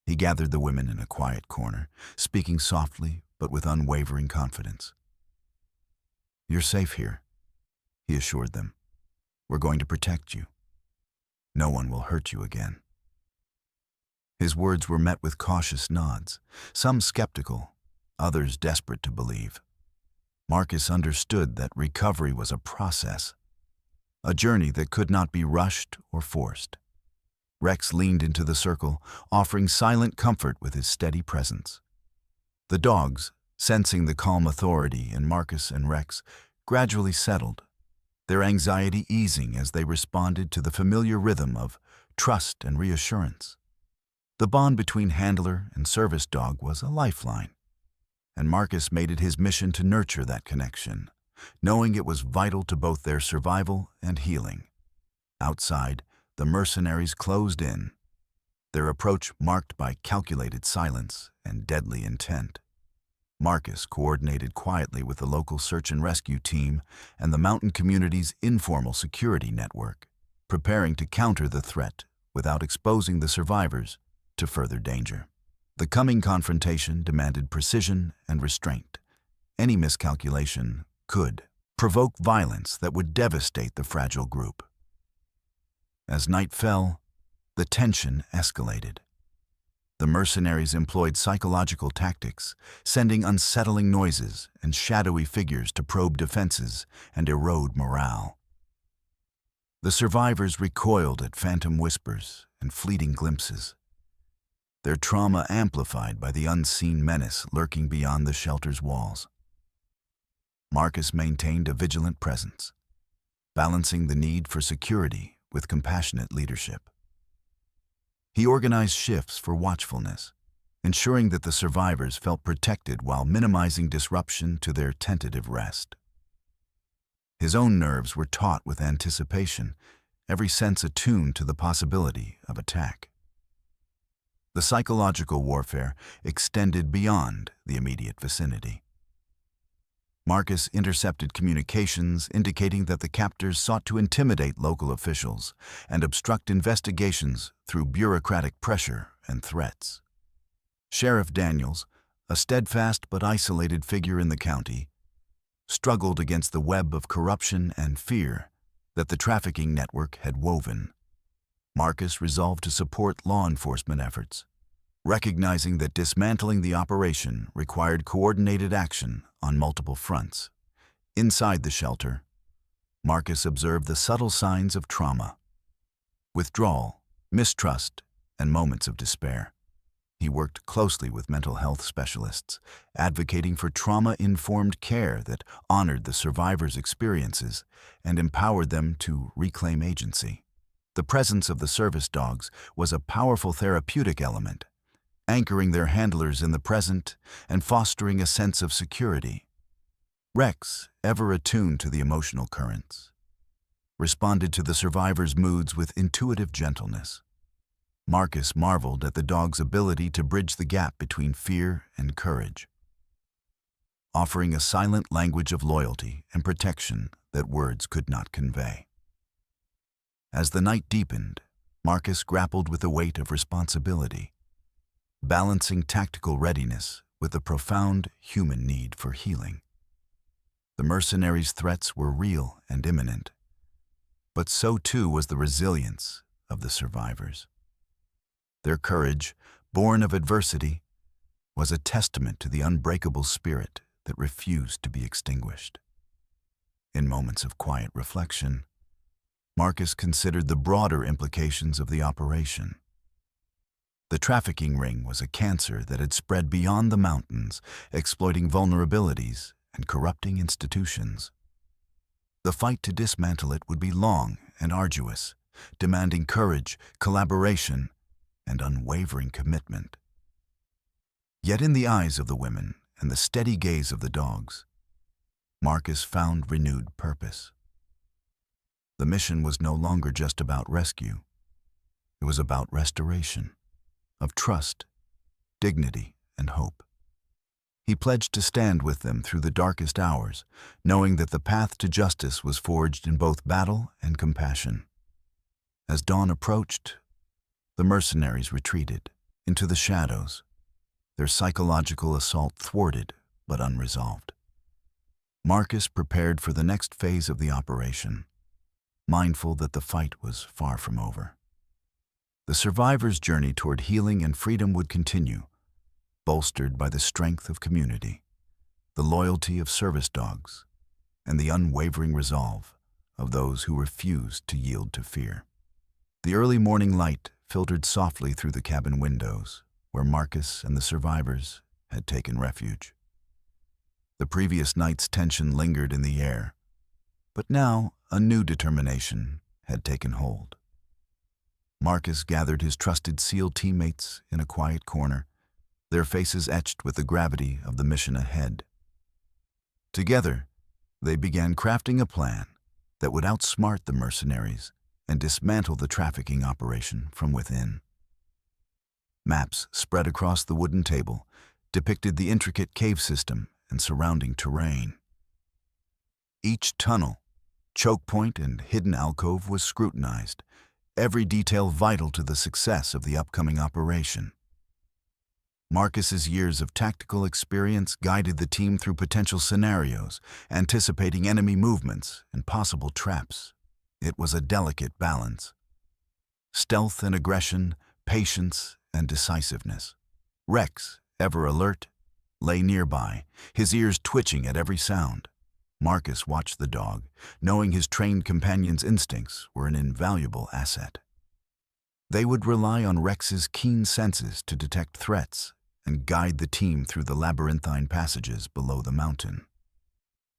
He gathered the women in a quiet corner, speaking softly but with unwavering confidence. "You're safe here," he assured them. "We're going to protect you. No one will hurt you again." His words were met with cautious nods, some skeptical, others desperate to believe. Marcus understood that recovery was a process, a journey that could not be rushed or forced. Rex leaned into the circle, offering silent comfort with his steady presence. The dogs, sensing the calm authority in Marcus and Rex, gradually settled, their anxiety easing as they responded to the familiar rhythm of trust and reassurance. The bond between handler and service dog was a lifeline, and Marcus made it his mission to nurture that connection, knowing it was vital to both their survival and healing. Outside, the mercenaries closed in, their approach marked by calculated silence and deadly intent. Marcus coordinated quietly with the local search and rescue team and the mountain community's informal security network, preparing to counter the threat without exposing the survivors to further danger. The coming confrontation demanded precision and restraint. Any miscalculation could provoke violence that would devastate the fragile group. As night fell, the tension escalated. The mercenaries employed psychological tactics, sending unsettling noises and shadowy figures to probe defenses and erode morale. The survivors recoiled at phantom whispers and fleeting glimpses, their trauma amplified by the unseen menace lurking beyond the shelter's walls. Marcus maintained a vigilant presence, balancing the need for security with compassionate leadership. He organized shifts for watchfulness, ensuring that the survivors felt protected while minimizing disruption to their tentative rest. His own nerves were taut with anticipation, every sense attuned to the possibility of attack. The psychological warfare extended beyond the immediate vicinity. Marcus intercepted communications indicating that the captors sought to intimidate local officials and obstruct investigations through bureaucratic pressure and threats. Sheriff Daniels, a steadfast but isolated figure in the county, struggled against the web of corruption and fear that the trafficking network had woven. Marcus resolved to support law enforcement efforts, recognizing that dismantling the operation required coordinated action on multiple fronts. Inside the shelter, Marcus observed the subtle signs of trauma: withdrawal, mistrust, and moments of despair. He worked closely with mental health specialists, advocating for trauma-informed care that honored the survivors' experiences and empowered them to reclaim agency. The presence of the service dogs was a powerful therapeutic element, anchoring their handlers in the present and fostering a sense of security. Rex, ever attuned to the emotional currents, responded to the survivors' moods with intuitive gentleness. Marcus marveled at the dog's ability to bridge the gap between fear and courage, offering a silent language of loyalty and protection that words could not convey. As the night deepened, Marcus grappled with the weight of responsibility, balancing tactical readiness with the profound human need for healing. The mercenaries' threats were real and imminent, but so too was the resilience of the survivors. Their courage, born of adversity, was a testament to the unbreakable spirit that refused to be extinguished. In moments of quiet reflection, Marcus considered the broader implications of the operation. The trafficking ring was a cancer that had spread beyond the mountains, exploiting vulnerabilities and corrupting institutions. The fight to dismantle it would be long and arduous, demanding courage, collaboration, and unwavering commitment. Yet in the eyes of the women and the steady gaze of the dogs, Marcus found renewed purpose. The mission was no longer just about rescue. It was about restoration of trust, dignity, and hope. He pledged to stand with them through the darkest hours, knowing that the path to justice was forged in both battle and compassion. As dawn approached, the mercenaries retreated, into the shadows, their psychological assault thwarted but unresolved. Marcus prepared for the next phase of the operation, mindful that the fight was far from over. The survivors' journey toward healing and freedom would continue, bolstered by the strength of community, the loyalty of service dogs, and the unwavering resolve of those who refused to yield to fear. The early morning light filtered softly through the cabin windows, where Marcus and the survivors had taken refuge. The previous night's tension lingered in the air, but now a new determination had taken hold. Marcus gathered his trusted SEAL teammates in a quiet corner, their faces etched with the gravity of the mission ahead. Together, they began crafting a plan that would outsmart the mercenaries and dismantle the trafficking operation from within. Maps spread across the wooden table depicted the intricate cave system and surrounding terrain. Each tunnel, choke point, and hidden alcove was scrutinized, every detail vital to the success of the upcoming operation. Marcus's years of tactical experience guided the team through potential scenarios, anticipating enemy movements and possible traps. It was a delicate balance. Stealth and aggression, patience and decisiveness. Rex, ever alert, lay nearby, his ears twitching at every sound. Marcus watched the dog, knowing his trained companion's instincts were an invaluable asset. They would rely on Rex's keen senses to detect threats and guide the team through the labyrinthine passages below the mountain.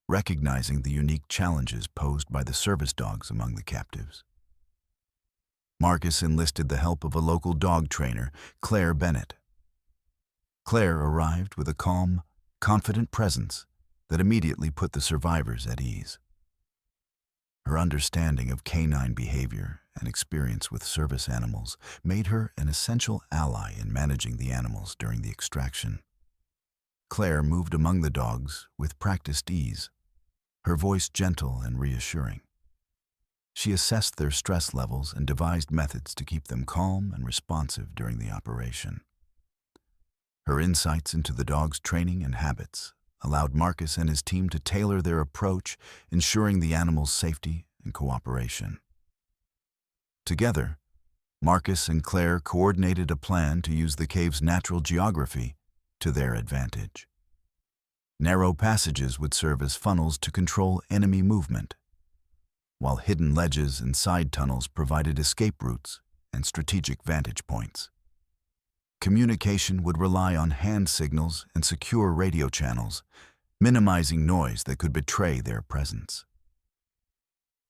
Recognizing the unique challenges posed by the service dogs among the captives, Marcus enlisted the help of a local dog trainer, Claire Bennett. Claire arrived with a calm, confident presence that immediately put the survivors at ease. Her understanding of canine behavior and experience with service animals made her an essential ally in managing the animals during the extraction. Claire moved among the dogs with practiced ease, her voice gentle and reassuring. She assessed their stress levels and devised methods to keep them calm and responsive during the operation. Her insights into the dogs' training and habits allowed Marcus and his team to tailor their approach, ensuring the animals' safety and cooperation. Together, Marcus and Claire coordinated a plan to use the cave's natural geography to their advantage. Narrow passages would serve as funnels to control enemy movement, while hidden ledges and side tunnels provided escape routes and strategic vantage points. Communication would rely on hand signals and secure radio channels, minimizing noise that could betray their presence.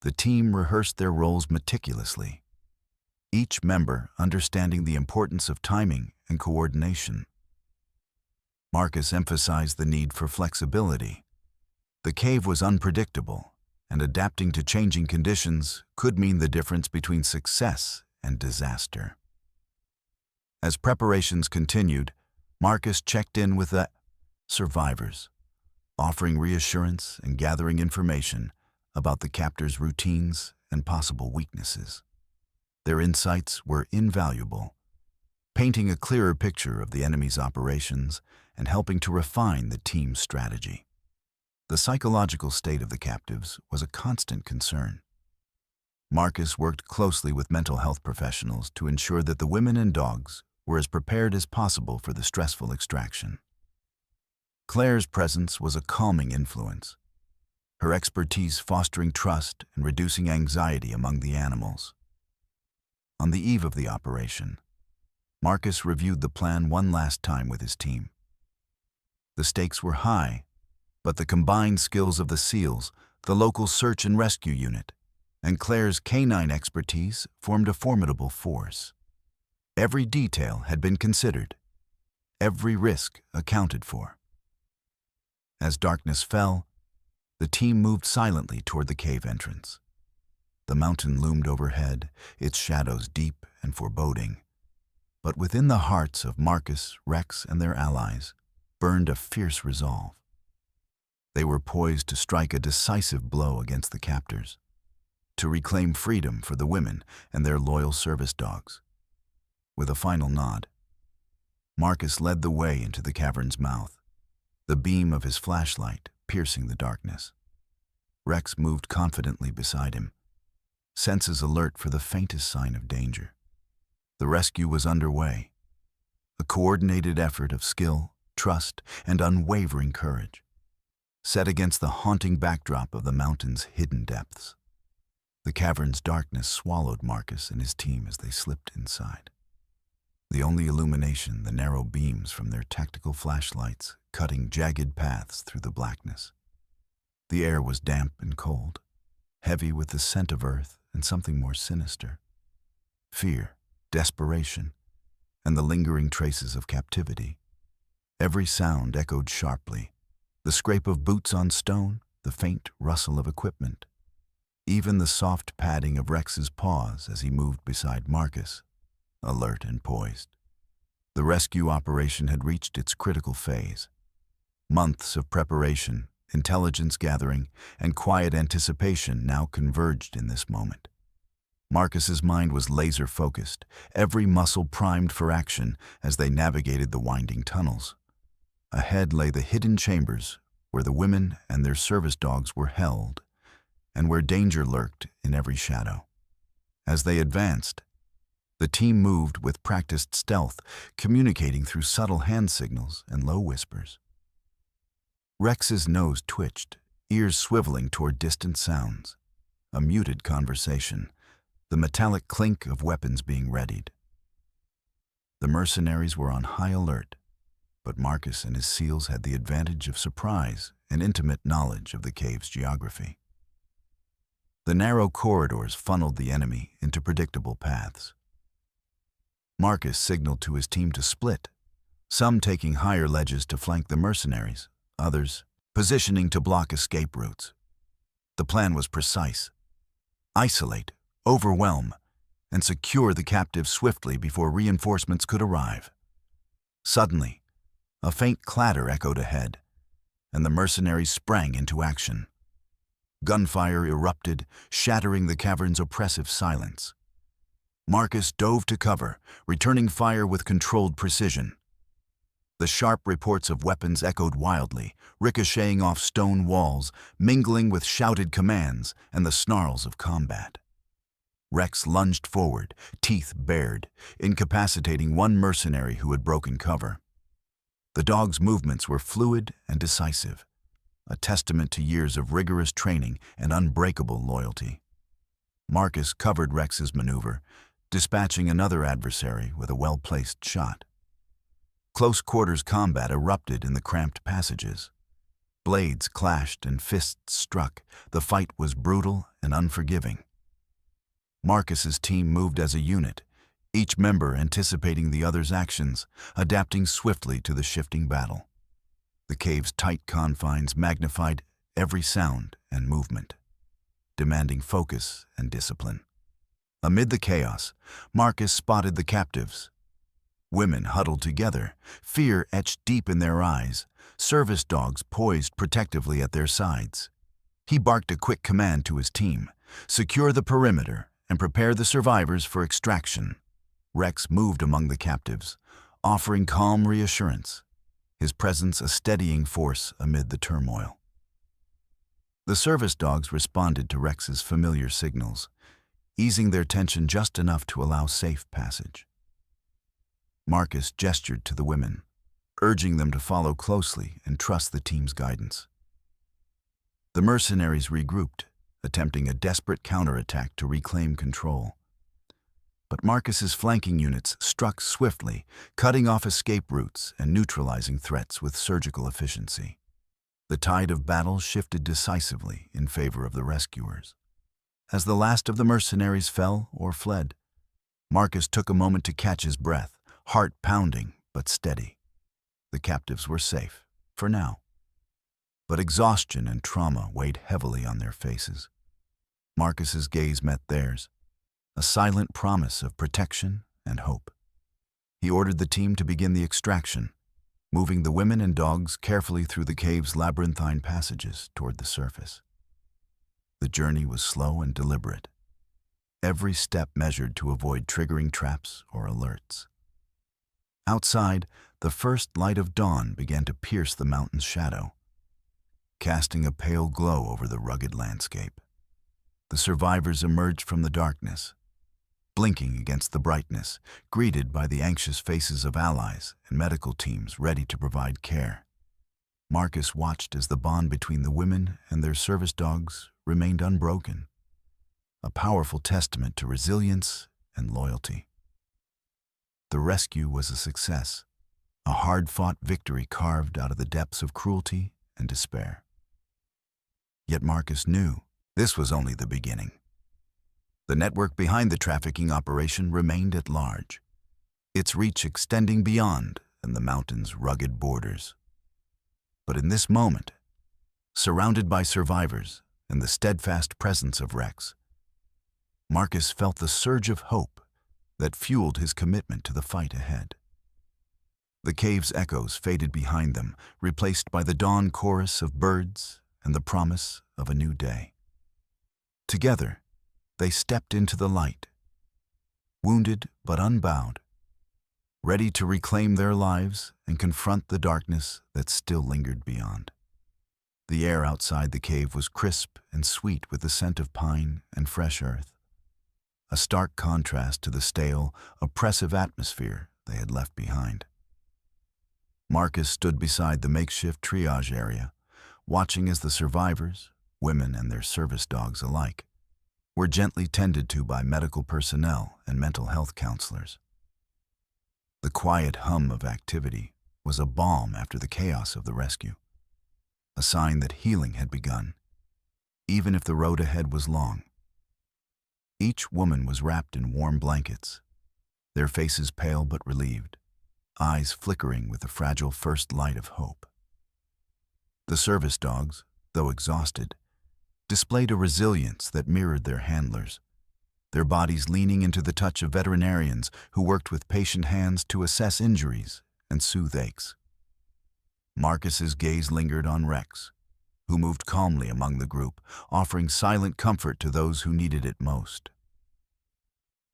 The team rehearsed their roles meticulously, each member understanding the importance of timing and coordination. Marcus emphasized the need for flexibility. The cave was unpredictable, and adapting to changing conditions could mean the difference between success and disaster. As preparations continued, Marcus checked in with the survivors, offering reassurance and gathering information about the captors' routines and possible weaknesses. Their insights were invaluable, painting a clearer picture of the enemy's operations and helping to refine the team's strategy. The psychological state of the captives was a constant concern. Marcus worked closely with mental health professionals to ensure that the women and dogs were as prepared as possible for the stressful extraction. Claire's presence was a calming influence, her expertise fostering trust and reducing anxiety among the animals. On the eve of the operation, Marcus reviewed the plan one last time with his team. The stakes were high, but the combined skills of the SEALs, the local search and rescue unit, and Claire's canine expertise formed a formidable force. Every detail had been considered, every risk accounted for. As darkness fell, the team moved silently toward the cave entrance. The mountain loomed overhead, its shadows deep and foreboding. But within the hearts of Marcus, Rex, and their allies burned a fierce resolve. They were poised to strike a decisive blow against the captors, to reclaim freedom for the women and their loyal service dogs. With a final nod, Marcus led the way into the cavern's mouth, the beam of his flashlight piercing the darkness. Rex moved confidently beside him, senses alert for the faintest sign of danger. The rescue was underway, a coordinated effort of skill, trust, and unwavering courage, set against the haunting backdrop of the mountain's hidden depths. The cavern's darkness swallowed Marcus and his team as they slipped inside. The only illumination, the narrow beams from their tactical flashlights, cutting jagged paths through the blackness. The air was damp and cold, heavy with the scent of earth and something more sinister. Fear, desperation, and the lingering traces of captivity. Every sound echoed sharply, the scrape of boots on stone, the faint rustle of equipment. Even the soft padding of Rex's paws as he moved beside Marcus, alert and poised. The rescue operation had reached its critical phase. Months of preparation, intelligence gathering, and quiet anticipation now converged in this moment. Marcus's mind was laser-focused, every muscle primed for action as they navigated the winding tunnels. Ahead lay the hidden chambers where the women and their service dogs were held, and where danger lurked in every shadow. As they advanced, the team moved with practiced stealth, communicating through subtle hand signals and low whispers. Rex's nose twitched, ears swiveling toward distant sounds. A muted conversation, the metallic clink of weapons being readied. The mercenaries were on high alert, but Marcus and his SEALs had the advantage of surprise and intimate knowledge of the cave's geography. The narrow corridors funneled the enemy into predictable paths. Marcus signaled to his team to split, some taking higher ledges to flank the mercenaries, others positioning to block escape routes. The plan was precise: isolate, overwhelm, and secure the captives swiftly before reinforcements could arrive. Suddenly, a faint clatter echoed ahead, and the mercenaries sprang into action. Gunfire erupted, shattering the cavern's oppressive silence. Marcus dove to cover, returning fire with controlled precision. The sharp reports of weapons echoed wildly, ricocheting off stone walls, mingling with shouted commands and the snarls of combat. Rex lunged forward, teeth bared, incapacitating one mercenary who had broken cover. The dog's movements were fluid and decisive, a testament to years of rigorous training and unbreakable loyalty. Marcus covered Rex's maneuver, dispatching another adversary with a well-placed shot. Close-quarters combat erupted in the cramped passages. Blades clashed and fists struck. The fight was brutal and unforgiving. Marcus's team moved as a unit, each member anticipating the other's actions, adapting swiftly to the shifting battle. The cave's tight confines magnified every sound and movement, demanding focus and discipline. Amid the chaos, Marcus spotted the captives. Women huddled together, fear etched deep in their eyes, service dogs poised protectively at their sides. He barked a quick command to his team: secure the perimeter and prepare the survivors for extraction. Rex moved among the captives, offering calm reassurance, his presence a steadying force amid the turmoil. The service dogs responded to Rex's familiar signals, easing their tension just enough to allow safe passage. Marcus gestured to the women, urging them to follow closely and trust the team's guidance. The mercenaries regrouped, attempting a desperate counterattack to reclaim control. But Marcus's flanking units struck swiftly, cutting off escape routes and neutralizing threats with surgical efficiency. The tide of battle shifted decisively in favor of the rescuers. As the last of the mercenaries fell or fled, Marcus took a moment to catch his breath, heart pounding but steady. The captives were safe, for now. But exhaustion and trauma weighed heavily on their faces. Marcus's gaze met theirs, a silent promise of protection and hope. He ordered the team to begin the extraction, moving the women and dogs carefully through the cave's labyrinthine passages toward the surface. The journey was slow and deliberate, every step measured to avoid triggering traps or alerts. Outside, the first light of dawn began to pierce the mountain's shadow, casting a pale glow over the rugged landscape. The survivors emerged from the darkness, blinking against the brightness, greeted by the anxious faces of allies and medical teams ready to provide care. Marcus watched as the bond between the women and their service dogs remained unbroken, a powerful testament to resilience and loyalty. The rescue was a success, a hard-fought victory carved out of the depths of cruelty and despair. Yet Marcus knew this was only the beginning. The network behind the trafficking operation remained at large, its reach extending beyond the mountain's rugged borders. But in this moment, surrounded by survivors and the steadfast presence of Rex, Marcus felt the surge of hope that fueled his commitment to the fight ahead. The cave's echoes faded behind them, replaced by the dawn chorus of birds and the promise of a new day. Together, they stepped into the light, wounded but unbowed, ready to reclaim their lives and confront the darkness that still lingered beyond. The air outside the cave was crisp and sweet with the scent of pine and fresh earth, a stark contrast to the stale, oppressive atmosphere they had left behind. Marcus stood beside the makeshift triage area, watching as the survivors, women and their service dogs alike, were gently tended to by medical personnel and mental health counselors. The quiet hum of activity was a balm after the chaos of the rescue, a sign that healing had begun, even if the road ahead was long. Each woman was wrapped in warm blankets, their faces pale but relieved, eyes flickering with the fragile first light of hope. The service dogs, though exhausted, displayed a resilience that mirrored their handlers, their bodies leaning into the touch of veterinarians who worked with patient hands to assess injuries and soothe aches. Marcus's gaze lingered on Rex, who moved calmly among the group, offering silent comfort to those who needed it most.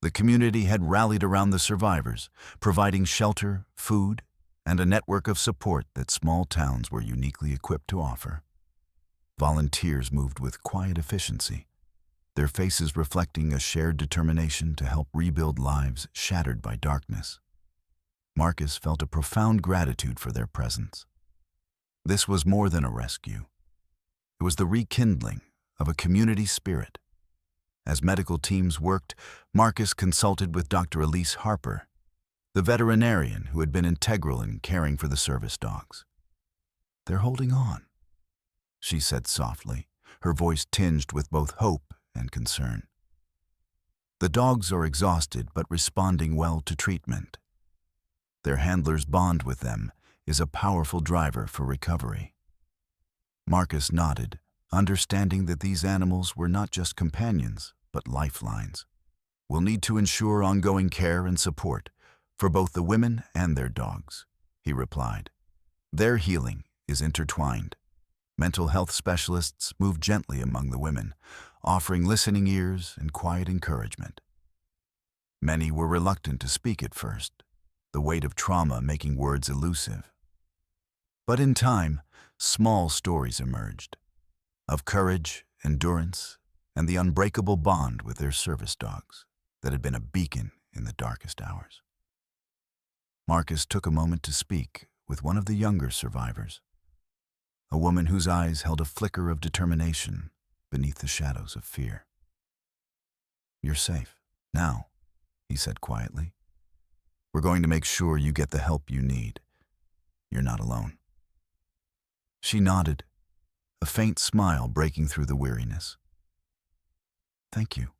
The community had rallied around the survivors, providing shelter, food, and a network of support that small towns were uniquely equipped to offer. Volunteers moved with quiet efficiency, their faces reflecting a shared determination to help rebuild lives shattered by darkness. Marcus felt a profound gratitude for their presence. This was more than a rescue. It was the rekindling of a community spirit. As medical teams worked, Marcus consulted with Dr. Elise Harper, the veterinarian who had been integral in caring for the service dogs. "They're holding on," she said softly, her voice tinged with both hope and concern. "The dogs are exhausted but responding well to treatment. Their handler's bond with them is a powerful driver for recovery." Marcus nodded, understanding that these animals were not just companions, but lifelines. "We'll need to ensure ongoing care and support for both the women and their dogs," he replied. "Their healing is intertwined." Mental health specialists moved gently among the women, offering listening ears and quiet encouragement. Many were reluctant to speak at first, the weight of trauma making words elusive. But in time, small stories emerged, of courage, endurance, and the unbreakable bond with their service dogs that had been a beacon in the darkest hours. Marcus took a moment to speak with one of the younger survivors, a woman whose eyes held a flicker of determination beneath the shadows of fear. "You're safe now," he said quietly. "We're going to make sure you get the help you need. You're not alone." She nodded, a faint smile breaking through the weariness. "Thank you,"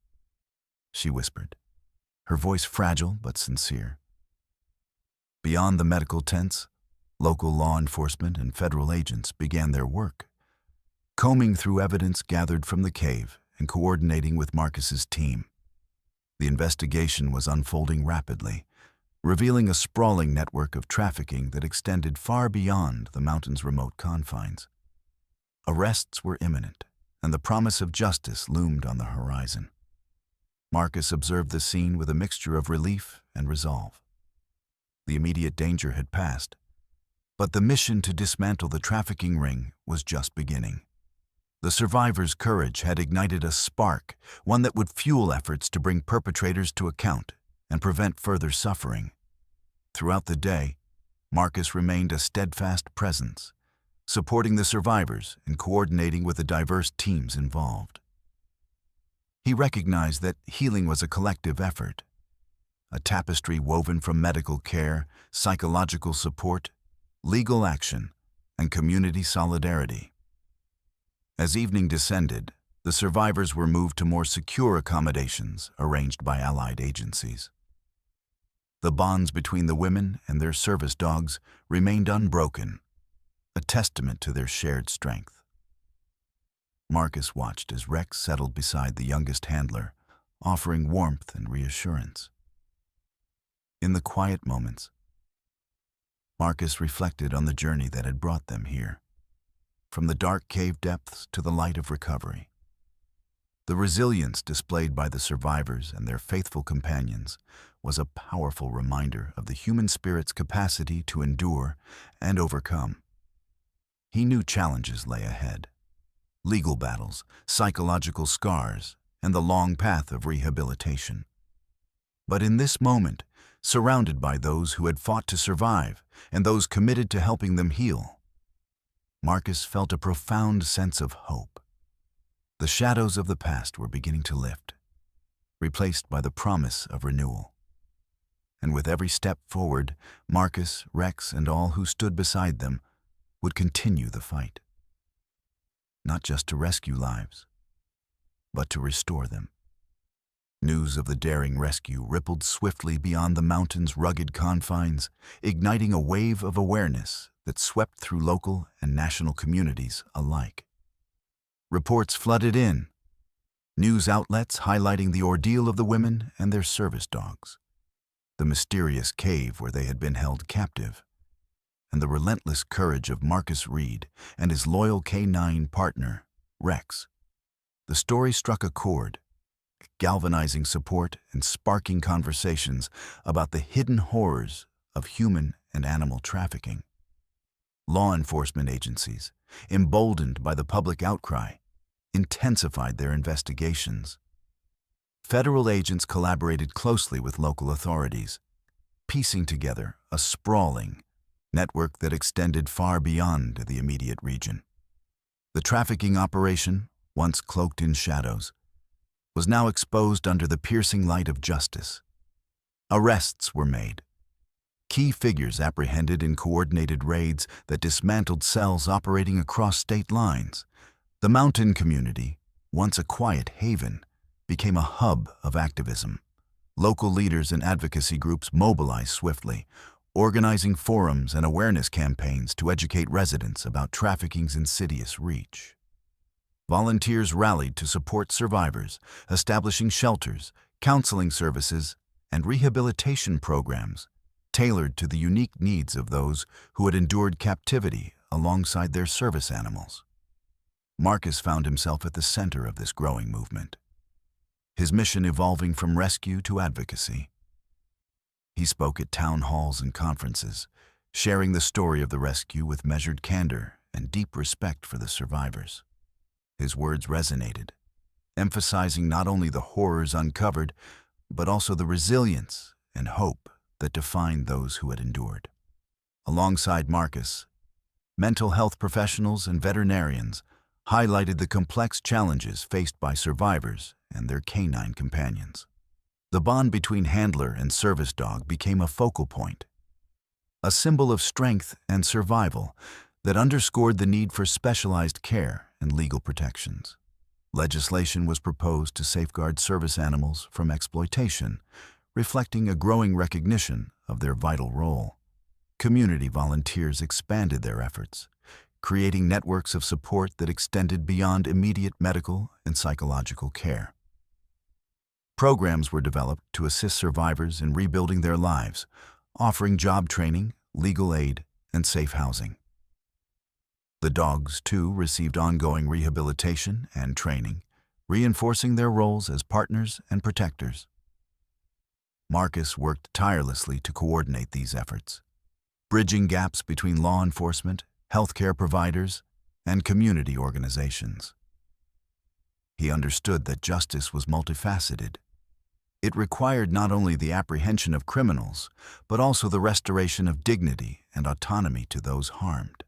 she whispered, her voice fragile but sincere. Beyond the medical tents, local law enforcement and federal agents began their work, combing through evidence gathered from the cave and coordinating with Marcus's team. The investigation was unfolding rapidly, revealing a sprawling network of trafficking that extended far beyond the mountain's remote confines. Arrests were imminent, and the promise of justice loomed on the horizon. Marcus observed the scene with a mixture of relief and resolve. The immediate danger had passed, but the mission to dismantle the trafficking ring was just beginning. The survivors' courage had ignited a spark, one that would fuel efforts to bring perpetrators to account and prevent further suffering. Throughout the day, Marcus remained a steadfast presence, supporting the survivors and coordinating with the diverse teams involved. He recognized that healing was a collective effort, a tapestry woven from medical care, psychological support, legal action, and community solidarity. As evening descended, the survivors were moved to more secure accommodations arranged by allied agencies. The bonds between the women and their service dogs remained unbroken, a testament to their shared strength. Marcus watched as Rex settled beside the youngest handler, offering warmth and reassurance. In the quiet moments, Marcus reflected on the journey that had brought them here, from the dark cave depths to the light of recovery. The resilience displayed by the survivors and their faithful companions was a powerful reminder of the human spirit's capacity to endure and overcome. He knew challenges lay ahead: legal battles, psychological scars, and the long path of rehabilitation. But in this moment, surrounded by those who had fought to survive and those committed to helping them heal, Marcus felt a profound sense of hope. The shadows of the past were beginning to lift, replaced by the promise of renewal. And with every step forward, Marcus, Rex, and all who stood beside them would continue the fight. Not just to rescue lives, but to restore them. News of the daring rescue rippled swiftly beyond the mountain's rugged confines, igniting a wave of awareness that swept through local and national communities alike. Reports flooded in, news outlets highlighting the ordeal of the women and their service dogs, the mysterious cave where they had been held captive, and the relentless courage of Marcus Reed and his loyal canine partner, Rex. The story struck a chord, galvanizing support and sparking conversations about the hidden horrors of human and animal trafficking. Law enforcement agencies, emboldened by the public outcry, intensified their investigations. Federal agents collaborated closely with local authorities, piecing together a sprawling network that extended far beyond the immediate region. The trafficking operation, once cloaked in shadows, was now exposed under the piercing light of justice. Arrests were made, key figures apprehended in coordinated raids that dismantled cells operating across state lines. The mountain community, once a quiet haven, became a hub of activism. Local leaders and advocacy groups mobilized swiftly, organizing forums and awareness campaigns to educate residents about trafficking's insidious reach. Volunteers rallied to support survivors, establishing shelters, counseling services, and rehabilitation programs tailored to the unique needs of those who had endured captivity alongside their service animals. Marcus found himself at the center of this growing movement, his mission evolving from rescue to advocacy. He spoke at town halls and conferences, sharing the story of the rescue with measured candor and deep respect for the survivors. His words resonated, emphasizing not only the horrors uncovered, but also the resilience and hope that defined those who had endured. Alongside Marcus, mental health professionals and veterinarians highlighted the complex challenges faced by survivors and their canine companions. The bond between handler and service dog became a focal point, a symbol of strength and survival that underscored the need for specialized care and legal protections. Legislation was proposed to safeguard service animals from exploitation, reflecting a growing recognition of their vital role. Community volunteers expanded their efforts, creating networks of support that extended beyond immediate medical and psychological care. Programs were developed to assist survivors in rebuilding their lives, offering job training, legal aid, and safe housing. The dogs, too, received ongoing rehabilitation and training, reinforcing their roles as partners and protectors. Marcus worked tirelessly to coordinate these efforts, bridging gaps between law enforcement, healthcare providers, and community organizations. He understood that justice was multifaceted. It required not only the apprehension of criminals, but also the restoration of dignity and autonomy to those harmed.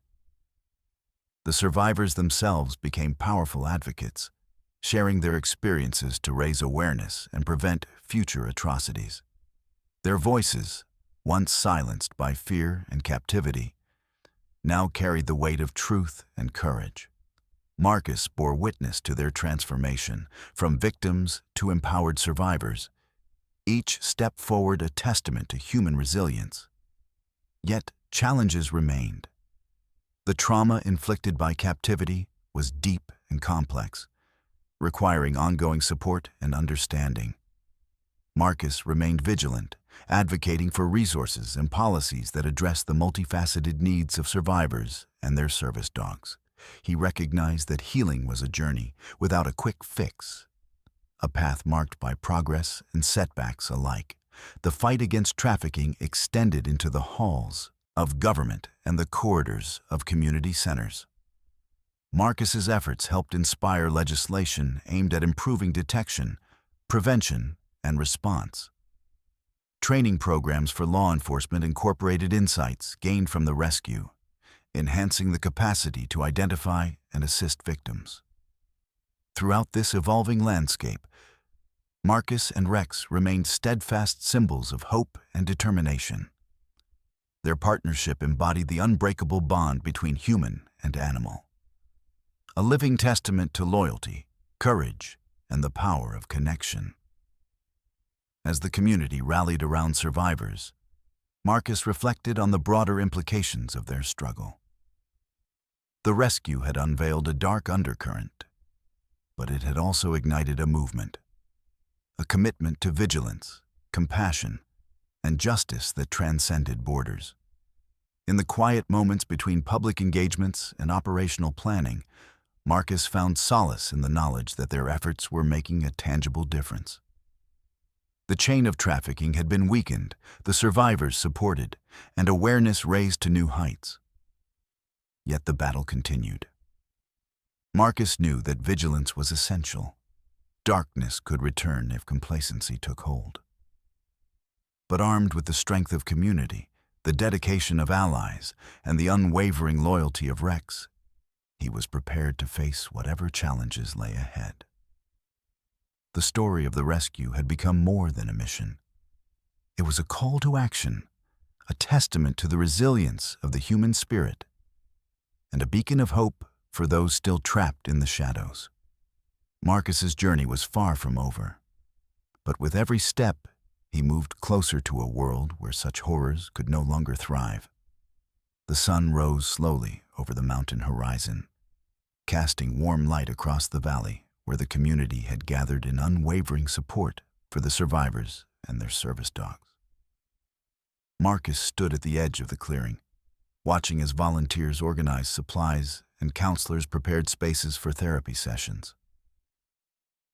The survivors themselves became powerful advocates, sharing their experiences to raise awareness and prevent future atrocities. Their voices, once silenced by fear and captivity, now carried the weight of truth and courage. Marcus bore witness to their transformation, from victims to empowered survivors, each step forward a testament to human resilience. Yet challenges remained. The trauma inflicted by captivity was deep and complex, requiring ongoing support and understanding. Marcus remained vigilant, advocating for resources and policies that address the multifaceted needs of survivors and their service dogs. He recognized that healing was a journey without a quick fix, a path marked by progress and setbacks alike. The fight against trafficking extended into the halls of government and the corridors of community centers. Marcus's efforts helped inspire legislation aimed at improving detection, prevention, and response. Training programs for law enforcement incorporated insights gained from the rescue, enhancing the capacity to identify and assist victims. Throughout this evolving landscape, Marcus and Rex remained steadfast symbols of hope and determination. Their partnership embodied the unbreakable bond between human and animal, a living testament to loyalty, courage, and the power of connection. As the community rallied around survivors, Marcus reflected on the broader implications of their struggle. The rescue had unveiled a dark undercurrent, but it had also ignited a movement, a commitment to vigilance, compassion, and justice that transcended borders. In the quiet moments between public engagements and operational planning, Marcus found solace in the knowledge that their efforts were making a tangible difference. The chain of trafficking had been weakened, the survivors supported, and awareness raised to new heights. Yet the battle continued. Marcus knew that vigilance was essential. Darkness could return if complacency took hold. But armed with the strength of community, the dedication of allies, and the unwavering loyalty of Rex, he was prepared to face whatever challenges lay ahead. The story of the rescue had become more than a mission. It was a call to action, a testament to the resilience of the human spirit, and a beacon of hope for those still trapped in the shadows. Marcus's journey was far from over, but with every step, he moved closer to a world where such horrors could no longer thrive. The sun rose slowly over the mountain horizon, casting warm light across the valley where the community had gathered in unwavering support for the survivors and their service dogs. Marcus stood at the edge of the clearing, watching as volunteers organized supplies and counselors prepared spaces for therapy sessions.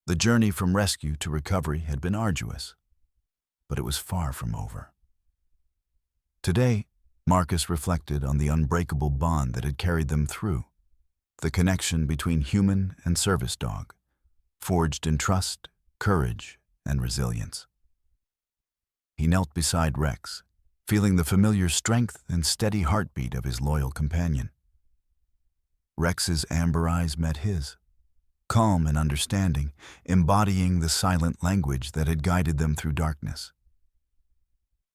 The journey from rescue to recovery had been arduous, but it was far from over. Today, Marcus reflected on the unbreakable bond that had carried them through, the connection between human and service dog, forged in trust, courage, and resilience. He knelt beside Rex, feeling the familiar strength and steady heartbeat of his loyal companion. Rex's amber eyes met his, calm and understanding, embodying the silent language that had guided them through darkness.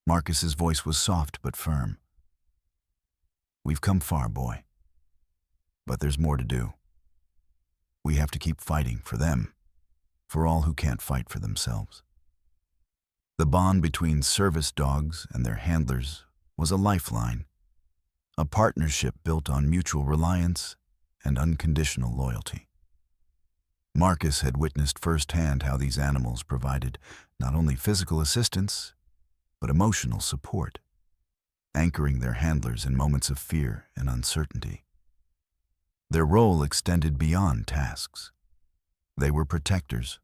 Marcus's voice was soft but firm. "We've come far, boy. But there's more to do. We have to keep fighting for them, for all who can't fight for themselves." The bond between service dogs and their handlers was a lifeline, a partnership built on mutual reliance and unconditional loyalty. Marcus had witnessed firsthand how these animals provided not only physical assistance, but emotional support, anchoring their handlers in moments of fear and uncertainty. Their role extended beyond tasks. They were protectors,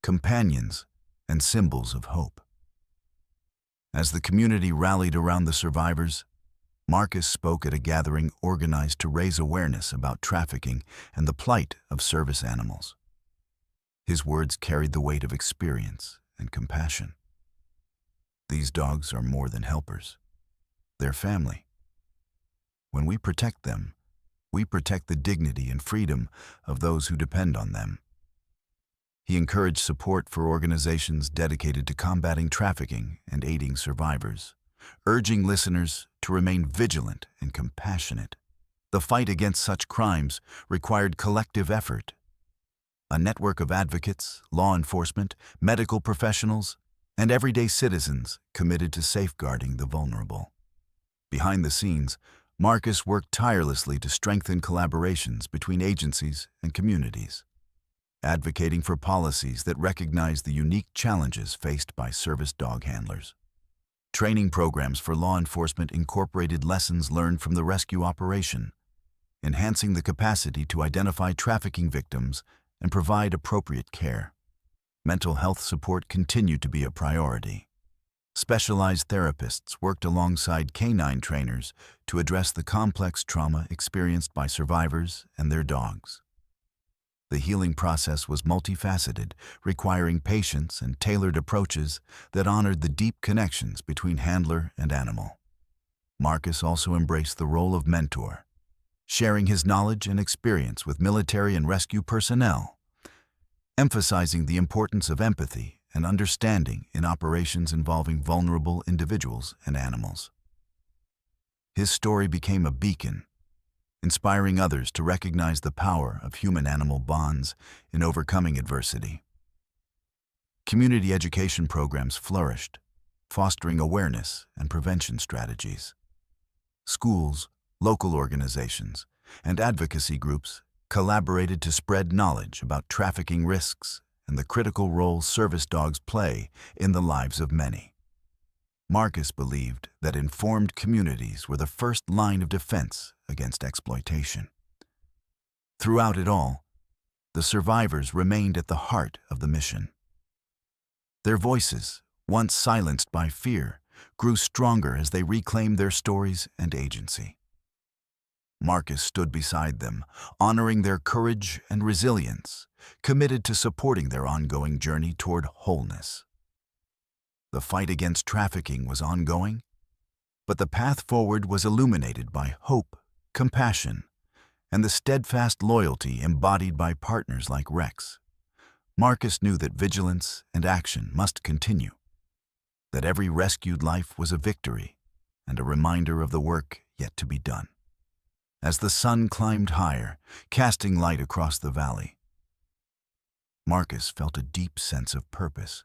companions, and symbols of hope. As the community rallied around the survivors, Marcus spoke at a gathering organized to raise awareness about trafficking and the plight of service animals. His words carried the weight of experience and compassion. These dogs are more than helpers. They're family. When we protect them, we protect the dignity and freedom of those who depend on them. He encouraged support for organizations dedicated to combating trafficking and aiding survivors, urging listeners to remain vigilant and compassionate. The fight against such crimes required collective effort. A network of advocates, law enforcement, medical professionals, and everyday citizens committed to safeguarding the vulnerable. Behind the scenes, Marcus worked tirelessly to strengthen collaborations between agencies and communities, advocating for policies that recognize the unique challenges faced by service dog handlers. Training programs for law enforcement incorporated lessons learned from the rescue operation, enhancing the capacity to identify trafficking victims and provide appropriate care. Mental health support continued to be a priority. Specialized therapists worked alongside canine trainers to address the complex trauma experienced by survivors and their dogs. The healing process was multifaceted, requiring patience and tailored approaches that honored the deep connections between handler and animal. Marcus also embraced the role of mentor, sharing his knowledge and experience with military and rescue personnel, emphasizing the importance of empathy and understanding in operations involving vulnerable individuals and animals. His story became a beacon, inspiring others to recognize the power of human-animal bonds in overcoming adversity. Community education programs flourished, fostering awareness and prevention strategies. Schools, local organizations, and advocacy groups collaborated to spread knowledge about trafficking risks and the critical role service dogs play in the lives of many. Marcus believed that informed communities were the first line of defense against exploitation. Throughout it all, the survivors remained at the heart of the mission. Their voices, once silenced by fear, grew stronger as they reclaimed their stories and agency. Marcus stood beside them, honoring their courage and resilience, committed to supporting their ongoing journey toward wholeness. The fight against trafficking was ongoing, but the path forward was illuminated by hope, compassion, and the steadfast loyalty embodied by partners like Rex. Marcus knew that vigilance and action must continue, that every rescued life was a victory and a reminder of the work yet to be done. As the sun climbed higher, casting light across the valley, Marcus felt a deep sense of purpose.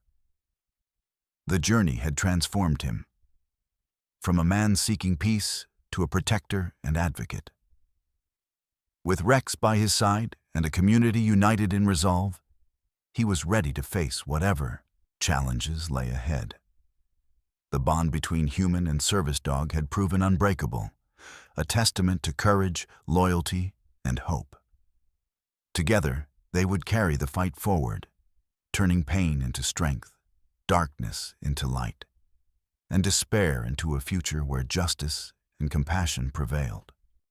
The journey had transformed him, from a man seeking peace to a protector and advocate. With Rex by his side and a community united in resolve, he was ready to face whatever challenges lay ahead. The bond between human and service dog had proven unbreakable, a testament to courage, loyalty, and hope. Together, they would carry the fight forward, turning pain into strength, darkness into light, and despair into a future where justice and compassion prevailed.